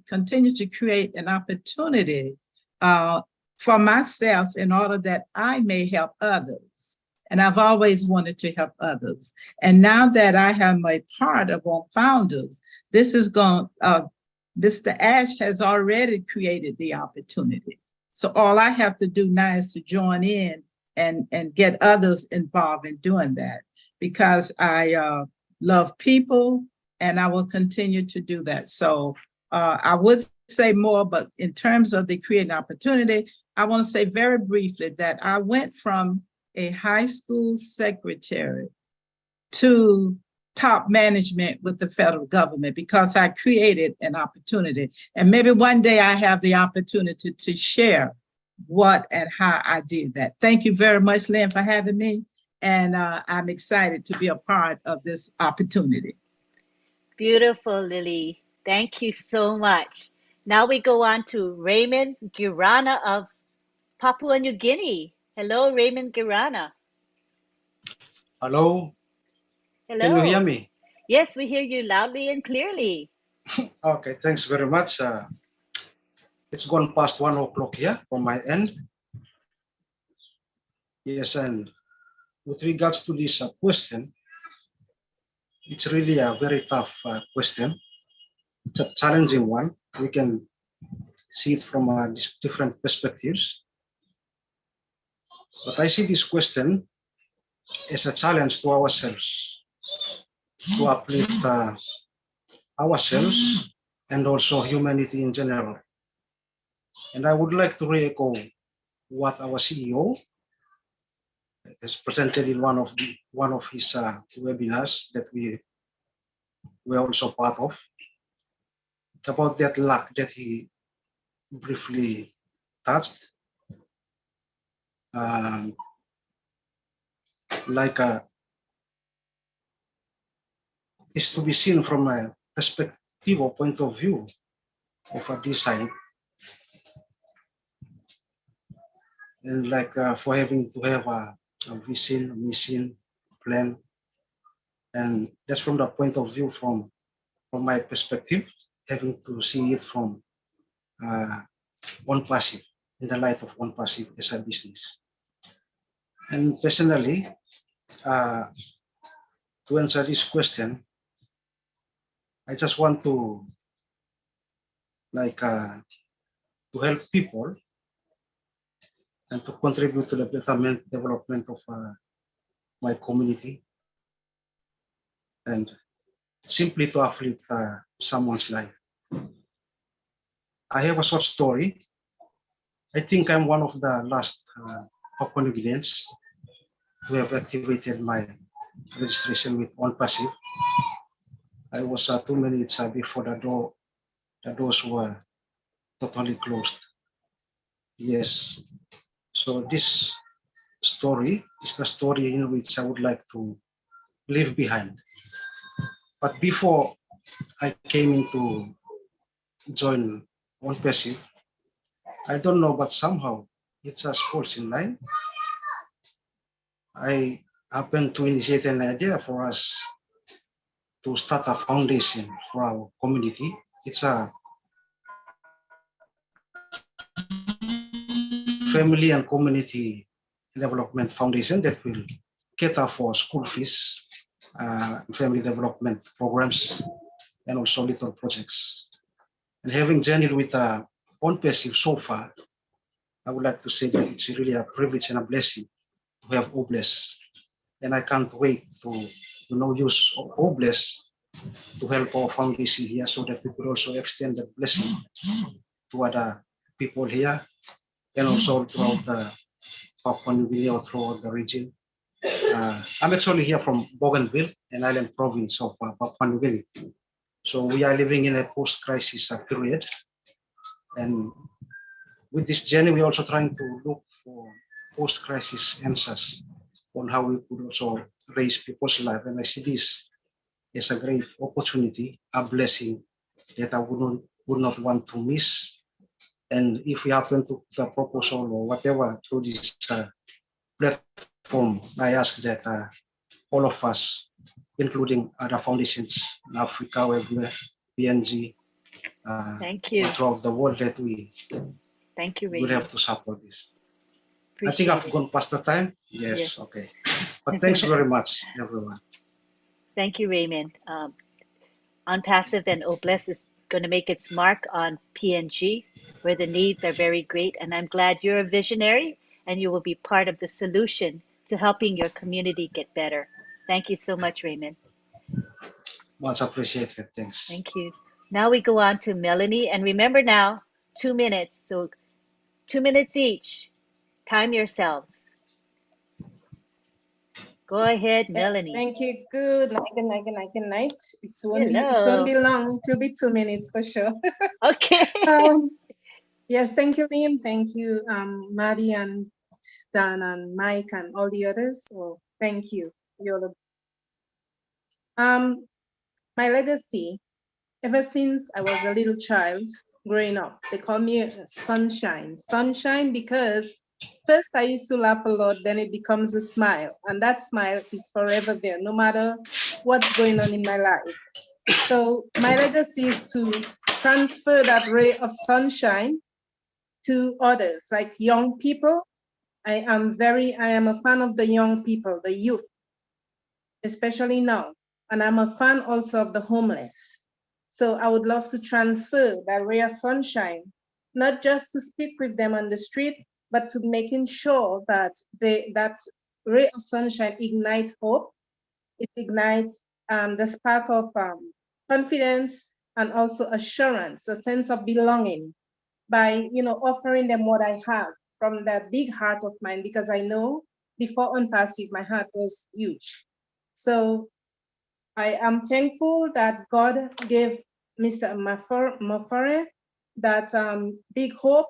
continue to create an opportunity for myself in order that I may help others. And I've always wanted to help others. And now that I have my part of On Founders, Mr. Ash has already created the opportunity. So all I have to do now is to join in and get others involved in doing that, because I love people and I will continue to do that. So I would say more, but in terms of the creating opportunity, I want to say very briefly that I went from a high school secretary to top management with the federal government because I created an opportunity. And maybe one day I have the opportunity to share what and how I did that. Thank you very much, Lynn, for having me. And I'm excited to be a part of this opportunity. Beautiful, Lily. Thank you so much. Now we go on to Raymond Girana of Papua New Guinea. Hello, Raymond Girana. Hello. Hello. Can you hear me? Yes, we hear you loudly and clearly. Okay, thanks very much. It's gone past 1 o'clock here from my end. Yes, and with regards to this question, it's really a very tough question. It's a challenging one. We can see it from different perspectives. But I see this question as a challenge to ourselves, to uplift ourselves and also humanity in general. And I would like to re-echo what our CEO has presented in one of his webinars that we were also part of. It's about that luck that he briefly touched. Is to be seen from a perspective or point of view of a design, and for having to have a vision, mission, plan, and that's from the point of view from my perspective, having to see it from ONPASSIVE, in the light of ONPASSIVE as a business. And personally, to answer this question, I just want to to help people and to contribute to the betterment development of my community and simply to uplift someone's life. I have a short story. I think I'm one of the last Papua New Guineans to have activated my registration with ONPASSIVE. I was 2 minutes before the doors were totally closed. Yes. So this story is the story in which I would like to leave behind. But before I came into join ONPASSIVE, I don't know, but somehow it just falls in line. I happened to initiate an idea for us to start a foundation for our community. It's a family and community development foundation that will cater for school fees, family development programs, and also little projects. And having journeyed with ONPASSIVE so far, I would like to say that it's really a privilege and a blessing to have OBLESS. And I can't wait to use OBLESS to help our foundation here so that we could also extend that blessing to other people here and also throughout the Papua New Guinea or throughout the region. I'm actually here from Bougainville, an island province of Papua New Guinea. So we are living in a post-crisis period. And with this journey, we're also trying to look for post-crisis answers on how we could also raise people's life. And I see this as a great opportunity, a blessing that I would not want to miss. And if we happen to the proposal or whatever through this platform, I ask that all of us, including other foundations in Africa, everywhere, PNG, Thank you. throughout the world, that we Thank you, will Raymond. have to support this. I Appreciate think I've it. gone past the time. Yes, Yes. okay. But thanks very much, everyone. Thank you, Raymond. ONPASSIVE and OBLESS is going to make its mark on PNG, where the needs are very great. And I'm glad you're a visionary and you will be part of the solution to helping your community get better. Thank you so much, Raymond. Much appreciated. Thanks. Thank you. Now we go on to Melanie. And remember now, 2 minutes. So 2 minutes each. Time yourselves. Go ahead, Yes, Melanie. thank you. Good night, good night, good night, good night. It won't Hello. be long. It'll be 2 minutes for sure. Okay. Yes, thank you, Liam. Thank you, Maddie and Dan and Mike and all the others. So thank you. You're the my legacy, ever since I was a little child growing up, they call me Sunshine. Sunshine because first I used to laugh a lot, then it becomes a smile. And that smile is forever there, no matter what's going on in my life. So my legacy is to transfer that ray of sunshine to others, like young people. I am a fan of the young people, the youth, especially now. And I'm a fan also of the homeless. So I would love to transfer that ray of sunshine, not just to speak with them on the street, but to making sure that that ray of sunshine ignites hope. It ignites the spark of confidence and also assurance, a sense of belonging by, offering them what I have from that big heart of mine, because I know before ONPASSIVE, my heart was huge. So I am thankful that God gave Mr. Mafare that big hope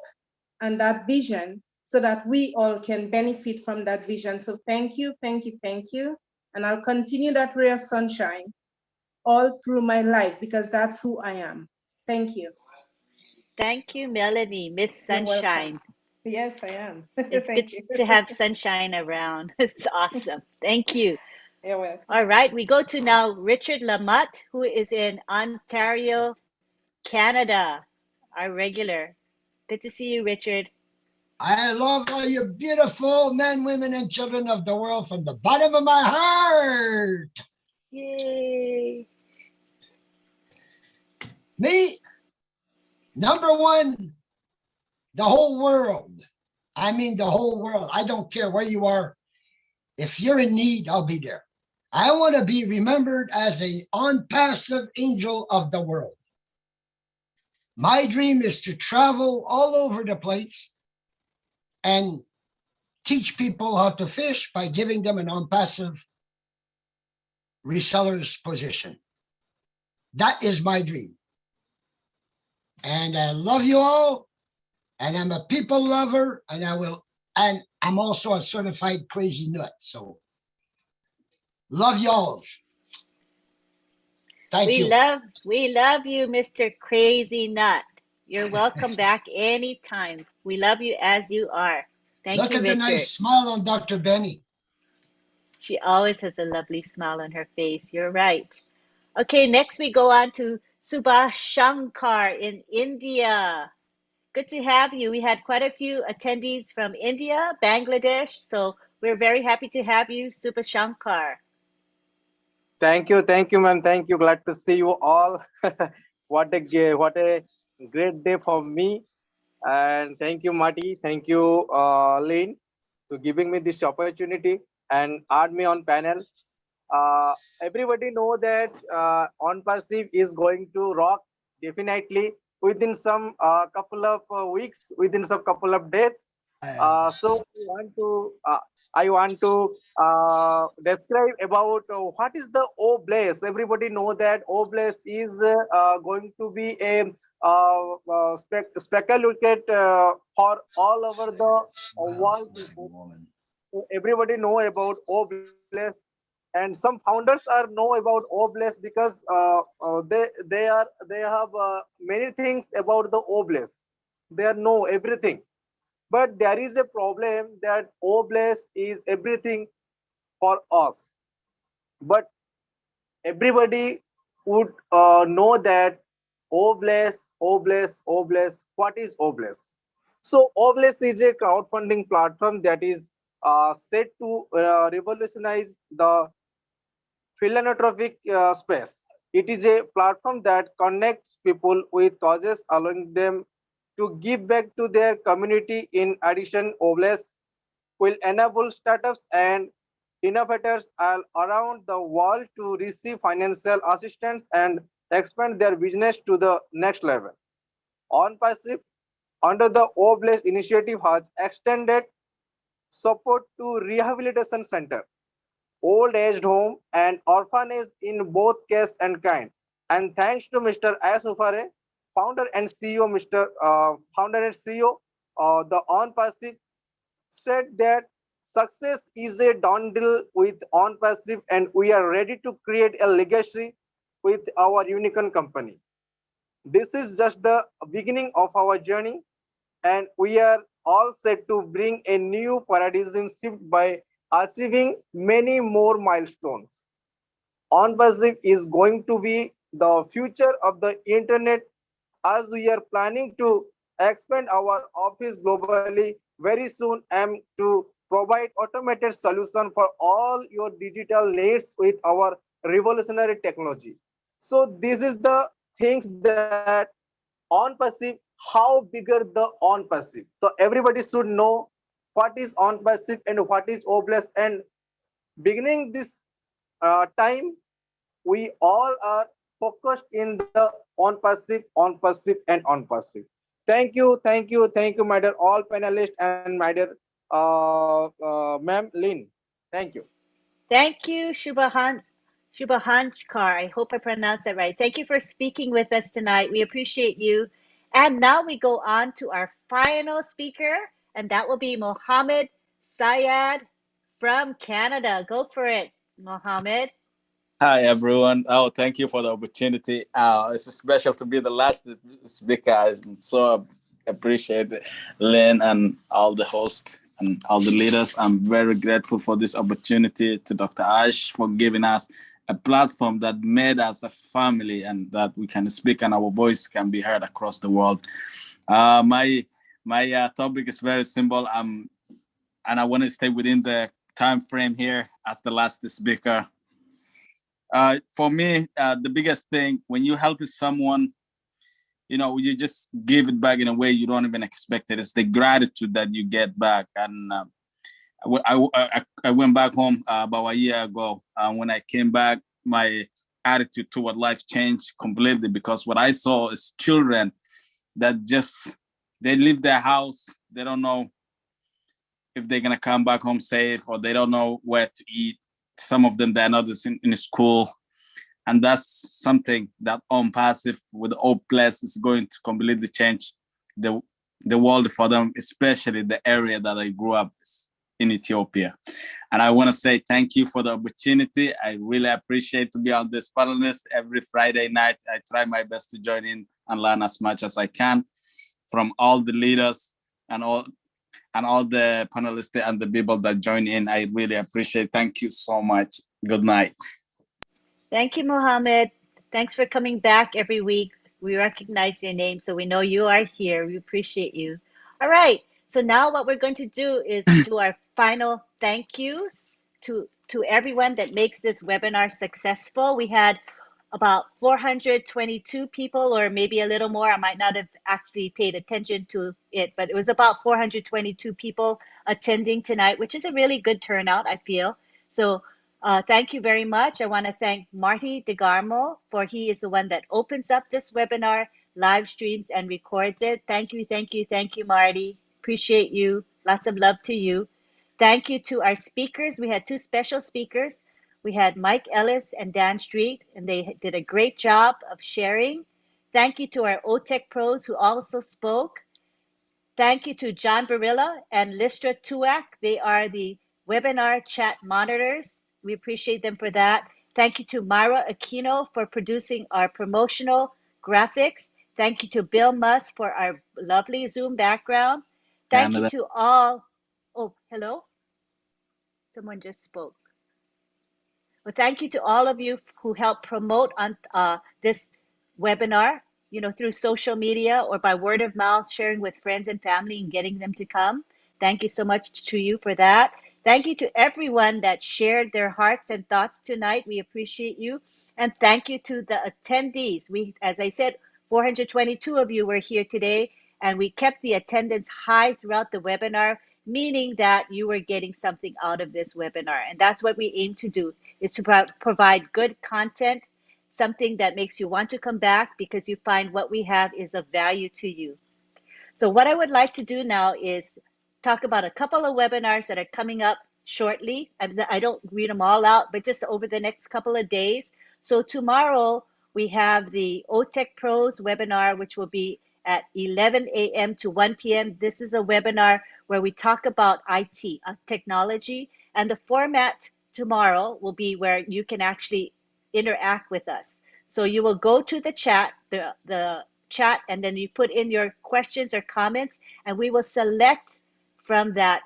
and that vision so that we all can benefit from that vision. So thank you, thank you, thank you. And I'll continue that ray of sunshine all through my life because that's who I am. Thank you. Thank you, Melanie, Miss You're Sunshine. welcome. Yes, I am. It's Thank good you. to have sunshine around. It's awesome. Thank you. You're welcome. All right, we go to now Richard Lamotte, who is in Ontario, Canada, our regular. Good to see you, Richard. I love all you beautiful men, women, and children of the world from the bottom of my heart. Yay. Me, number one, the whole world. I mean, the whole world. I don't care where you are. If you're in need, I'll be there. I want to be remembered as an ONPASSIVE angel of the world. My dream is to travel all over the place and teach people how to fish by giving them an ONPASSIVE reseller's position. That is my dream. And I love you all. And I'm a people lover, and I'm also a certified crazy nut. So love y'all. Thank you. We love you, Mr. Crazy Nut. You're welcome back anytime. We love you as you are. Thank Look you, at Richard. the nice smile on Dr. Benny. She always has a lovely smile on her face. You're right. Okay, next we go on to Subhash Shankar in India. Good to have you. We had quite a few attendees from India, Bangladesh, so we're very happy to have you, Subhash Shankar. Thank you, ma'am. Thank you. Glad to see you all. What a great day for me. And thank you, Marty. Thank you, Lynn, to giving me this opportunity and add me on panel. Everybody know that ONPASSIVE is going to rock definitely within some couple of weeks, within some couple of days. So I want to describe about what is the oblast. Everybody know that oblast is going to be a speculated for all over the world. So everybody know about oblast, and some founders are know about oblast because they have many things about the oblast. They know everything. But there is a problem that oblast is everything for us. But everybody would know that oblast. What is oblast? So oblast is a crowdfunding platform that is set to revolutionize the philanthropic space. It is a platform that connects people with causes, allowing them to give back to their community. In addition, Oblast will enable startups and innovators all around the world to receive financial assistance and expand their business to the next level. ONPASSIVE, under the Oblast initiative, has extended support to rehabilitation center, old aged home, and orphanage in both case and kind. And thanks to Mr. Asufare, founder and CEO, the ONPASSIVE said that success is a done deal with ONPASSIVE, and we are ready to create a legacy with our unicorn company. This is just the beginning of our journey, and we are all set to bring a new paradigm shift by achieving many more milestones. ONPASSIVE is going to be the future of the internet, as we are planning to expand our office globally very soon and to provide automated solution for all your digital needs with our revolutionary technology. So this is the things that ONPASSIVE, how bigger the ONPASSIVE. So everybody should know what is ONPASSIVE and what is Oblast. And beginning this time, we all are focused in the ONPASSIVE, and ONPASSIVE. Thank you, my dear all panelists and my dear ma'am Lynn. Thank you. Thank you, Shubhankar. I hope I pronounced that right. Thank you for speaking with us tonight. We appreciate you. And now we go on to our final speaker, and that will be Mohammed Syed from Canada. Go for it, Mohammed. Hi, everyone. Oh, thank you for the opportunity. It's special to be the last speaker. I so appreciate Lynn and all the hosts and all the leaders. I'm very grateful for this opportunity to Dr. Ash for giving us a platform that made us a family and that we can speak and our voice can be heard across the world. My My topic is very simple. And I want to stay within the time frame here as the last speaker. For me, the biggest thing when you help someone, you just give it back in a way you don't even expect it. It's the gratitude that you get back. And I went back home about a year ago. When I came back, my attitude toward life changed completely, because what I saw is children that they leave their house. They don't know if they're going to come back home safe, or they don't know where to eat. Some of them, they're not in school. And that's something that ONPASSIVE with OPLESS is going to completely change the world for them, especially the area that I grew up in Ethiopia. And I want to say thank you for the opportunity. I really appreciate to be on this panel list every Friday night. I try my best to join in and learn as much as I can from all the leaders and all the panelists and the people that join in. I really appreciate. Thank you so much. Good night. Thank you, Mohammed. Thanks for coming back every week. We recognize your name, so we know you are here. We appreciate you. All right. So now what we're going to do is do our final thank yous to everyone that makes this webinar successful. We had about 422 people, or maybe a little more. I might not have actually paid attention to it, but it was about 422 people attending tonight, which is a really good turnout, I feel. So thank you very much. I want to thank Marty DeGarmo, for he is the one that opens up this webinar, live streams, and records it. Thank you, thank you, thank you, Marty. Appreciate you. Lots of love to you. Thank you to our speakers. We had two special speakers. We had Mike Ellis and Dan Street, and they did a great job of sharing. Thank you to our OTEC pros who also spoke. Thank you to John Barilla and Listra Tuak. They are the webinar chat monitors. We appreciate them for that. Thank you to Myra Aquino for producing our promotional graphics. Thank you to Bill Musk for our lovely Zoom background. Thank you to all. Oh, hello? Someone just spoke. Well, thank you to all of you who helped promote on this webinar, through social media or by word of mouth, sharing with friends and family and getting them to come. Thank you so much to you for that. Thank you to everyone that shared their hearts and thoughts tonight. We appreciate you. And thank you to the attendees. As I said, 422 of you were here today, and we kept the attendance high throughout the webinar, meaning that you were getting something out of this webinar. And that's what we aim to do, is to provide good content, something that makes you want to come back because you find what we have is of value to you. So what I would like to do now is talk about a couple of webinars that are coming up shortly. I don't read them all out, but just over the next couple of days. So tomorrow we have the OTEC Pros webinar, which will be at 11 a.m. to 1 p.m. This is a webinar where we talk about IT, technology, and the format tomorrow will be where you can actually interact with us. So you will go to the chat, the chat, and then you put in your questions or comments, and we will select from that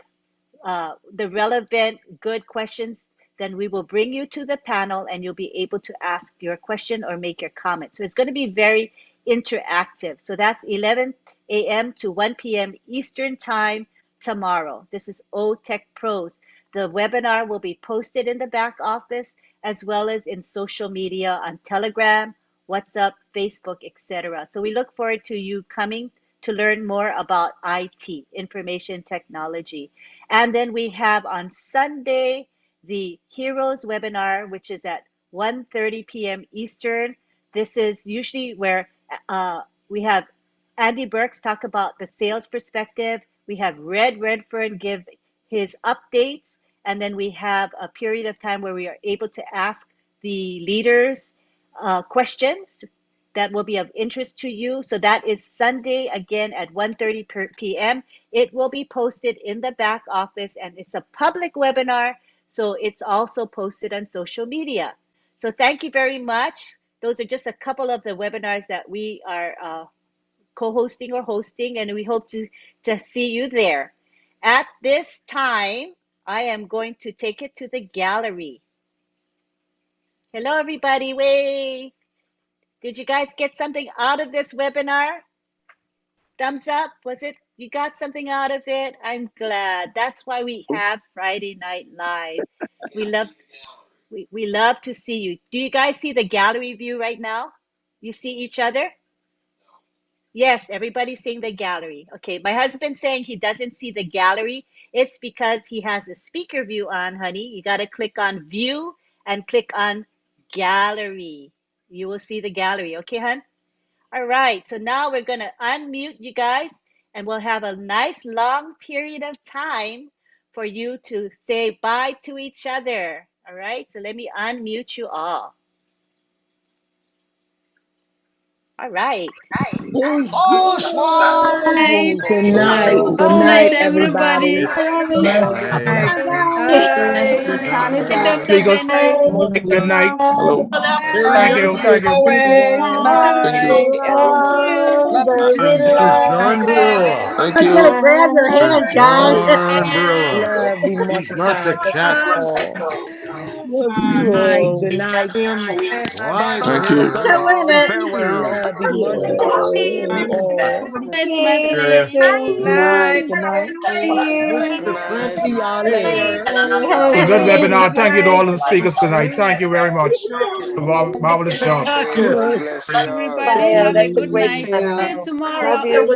the relevant good questions. Then we will bring you to the panel and you'll be able to ask your question or make your comment. So it's going to be very interactive. So that's 11 a.m. to 1 p.m. Eastern time tomorrow. This is OTEC Pros. The webinar will be posted in the back office as well as in social media on Telegram, WhatsApp, Facebook, etc. So we look forward to you coming to learn more about IT, information technology. And then we have on Sunday, the Heroes webinar, which is at 1:30 p.m. Eastern. This is usually where we have Andy Burks talk about the sales perspective. We have Red Redfern give his updates. And then we have a period of time where we are able to ask the leaders questions that will be of interest to you. So that is Sunday, again, at 1:30 p.m. It will be posted in the back office, and it's a public webinar, so it's also posted on social media. So thank you very much. Those are just a couple of the webinars that we are co-hosting or hosting, and we hope to see you there. At this time, I am going to take it to the gallery. Hello, everybody. Wait. Did you guys get something out of this webinar? Thumbs up. Was it You got something out of it? I'm glad. That's why we have Friday Night Live. We love we love to see you. Do you guys see the gallery view right now? You see each other? Yes, everybody's seeing the gallery. Okay, my husband's saying he doesn't see the gallery. It's because he has the speaker view on, honey. You got to click on view and click on gallery. You will see the gallery. Okay, hon? All right, so now we're going to unmute you guys and we'll have a nice long period of time for you to say bye to each other. All right, so let me unmute you all. All right. Good night. Good night, everybody. Speakers, good night. Hello. Thank you. Thank you. Thank I was you. gonna grab your hand, John. Love be multiplied to all. Love you all. Good night. Thank you. To win it. Love be multiplied to all. Cheerio. Good night. Good night. See y'all later. It's a good webinar. Thank you to all the speakers tonight. Thank you very much. It's a marvelous job. Everybody have a good night. See you tomorrow. Love you.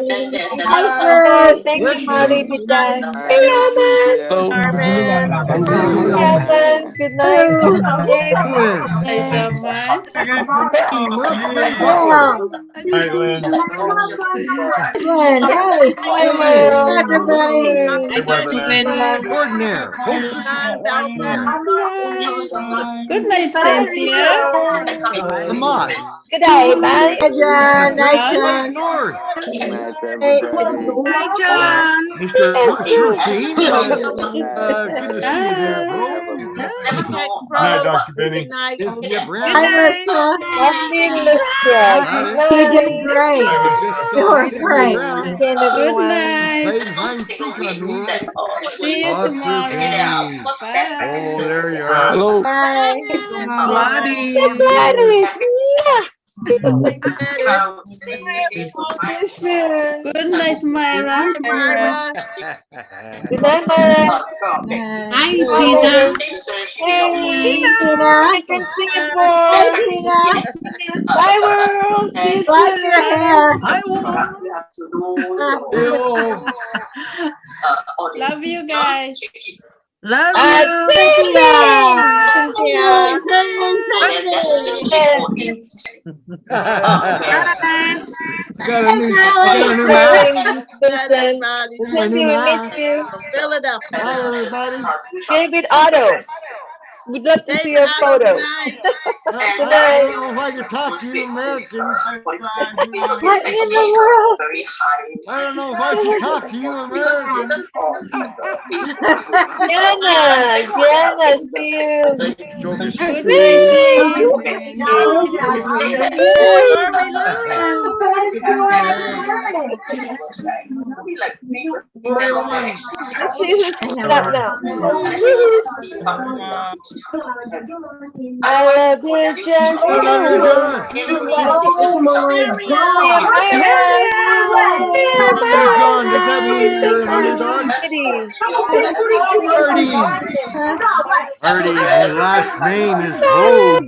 Hi, Bruce. Thank you, Marty. Good night. Hey, Hello. Kevin. Good night. Jake. Hey, man. Yeah. Night, Lynn. Glenn, hey. Hi, Merle. Everybody. Extraordinaire. Good night, Cynthia. Lamont. Good day, bye. Hi, John. Night, John. John. Good night, everybody. Hi, John. Mr. 13. Good to see you there, bro. Have a blessed Good night, Dr. Benny. Cynthia Brown. Hi, Lisa. Lovely, Lisa. Good You did night. great. Just You were Cynthia great. Brown. Again, Good everyone. night. Playing hide and seek on me. See you Dr. tomorrow. Benny. Bye. Oh, there you are. Hello. Bye. Gladys. Gladys. Yeah. Gladys. See you soon. Good night, Myra. Good night, Myra. Hi, Tina. Hey, Tina. from Singapore. Hey, Tina. Bye, world. See you Like your soon. hair. Love you guys. Love you. Cynthia. Cynthia. I got a new Hey, mask. Vincent. My Cynthia, new we miss mask. you. Hi, everybody. David Otto. We'd love to see your photo. Good I night. don't know if I can talk to you Americans. What in the world? I don't know if I should talk to you Americans. Diana, see you. Joking. Good night, See who's coming up now. I love you just I love you, John. Oh my God. Hey, John, does that mean you're an underdog? Artie, my last name is Vogue.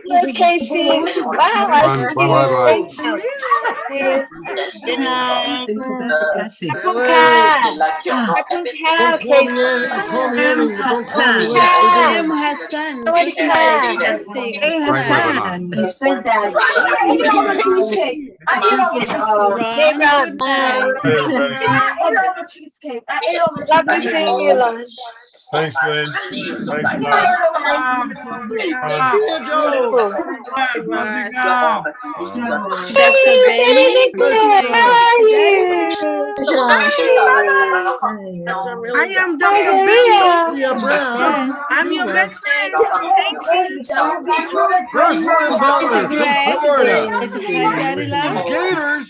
Yes, Casey. Wow, I see Bye. you. Good night. Cartoon Cow, Casey. Call me anything, but don't call me I am late. Hassan. Good night. Classic. Hey, Hassan. Hey, Ron. Night. Lovely seeing you, Lon. Thanks, Lynn. Thanks, Mom. See you, Joe. Dr. Benny. How are you? I am Hi, Dr. Maria. Cynthia Brown. I'm your best friend. Thank you. Rosalind Butler from Greg. Florida. Hajarila. Gators.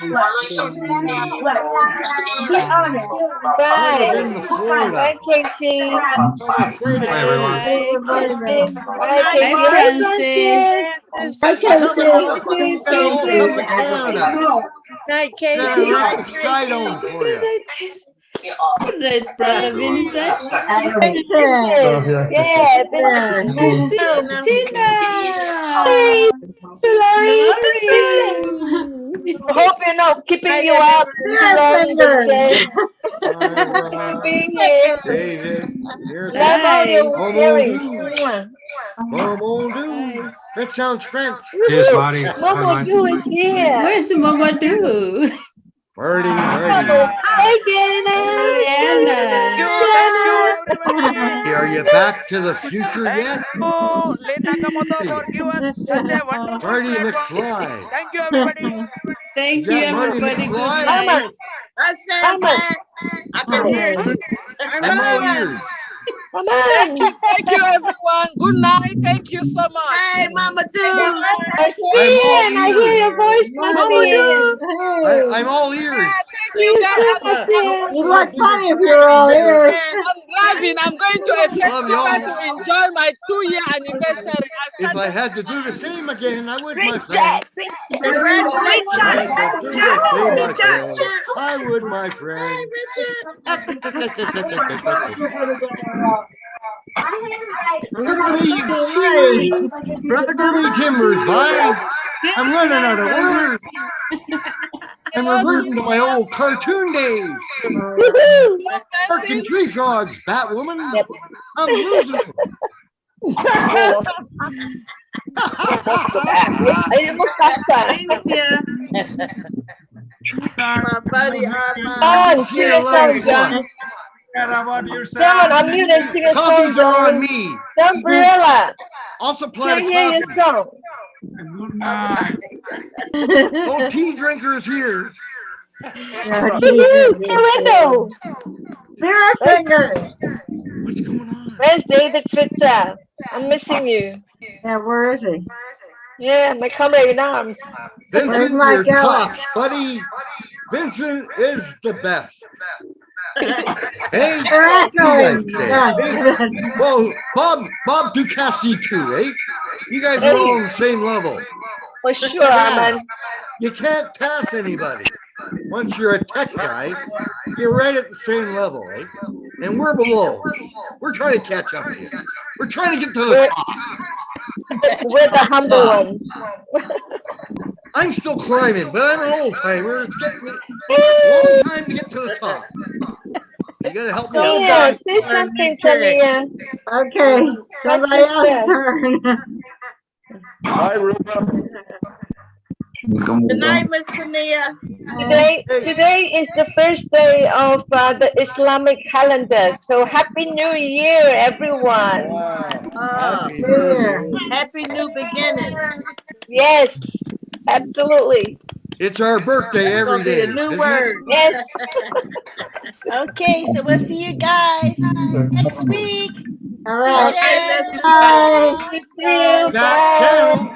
Bye. Never been to Florida. Bye, Casey. Bye. Bye, Casey. Hi, Hi, Francis. Hi, Casey. Come to Canada. night, Gotta Casey. wrap the sky dome for Good you. night, Casey. Good night, brother Vincent. Vincent. Yeah, Vincent. Sister Tina. Hey, Lori. Glory. Hope you're not keeping you up too Finger long, fingers. Vincent. Ira, Being here. David, here's Love all your Nice. sharing. Momodou. Momodou. That sounds French. Cheers, Marty. Bye, Momo man. Du is here. Where's Mamadou? Marty. Hey, Gannon. Diana. Are you back to the future yet? Marty McFly. Thank you, everybody. Thank you, Yeah, Marty everybody. Good McFly. night. I said I'm back. I can hear you. I'm all ears. Come on. Thank you, everyone. Good night. Thank you so much. Hey, Mama Do. Marcian, I hear your voice, Marcian. I'm all ears. You too, Marcian. You'd look funny if you were all ears. I'm driving. I'm going to a Love y'all. festival to enjoy my 2-year anniversary. If I had to do the same again, I would, my friend. Jack. Congratulations. I had to do the same, my friend. I would, my friend. Brother Timbers, bye. I'm running out of words. I'm reverting to my old cartoon days. Barking tree frogs, Batwoman. I'm losing them. Ayun mo, Kasa. Thank you. My buddy Armand. John, sing a song, John. John, unmute and sing a song, Copies are on John. me. John Briella. I'll supply Can the hear your coffee. song. No tea drinkers here. Window. Mirror fingers. What's going on? Where's David Switzer? I'm missing you. Yeah, where is he? Yeah, my comrade in arms. Where's Vincent, Mike you're Ellis? tough, buddy. Vincent is the best. Hey, You're echoing. you guys say. Yes, Hey, yes. well, Bob Ducassi too, eh? You guys are all on the same level. For sure, man. You can't pass anybody. Once you're a tech guy, you're right at the same level, eh? And we're below. We're trying to catch up here. We're trying to get to the top. We're the humble ones. I'm still climbing, but I'm an old timer. It's getting me a long time to get to the top. You gotta help me out. Yeah, say something, Tania. Okay, somebody else's turn. Hi, Rupa. Good night, Miss Tania. Today is the first day of the Islamic calendar. So Happy New Year, everyone. Happy new beginning. Yes, absolutely. It's our birthday every day. A new word. Yes. Okay, so we'll see you guys next week. All right. Okay, let's Bye. See you. Bye.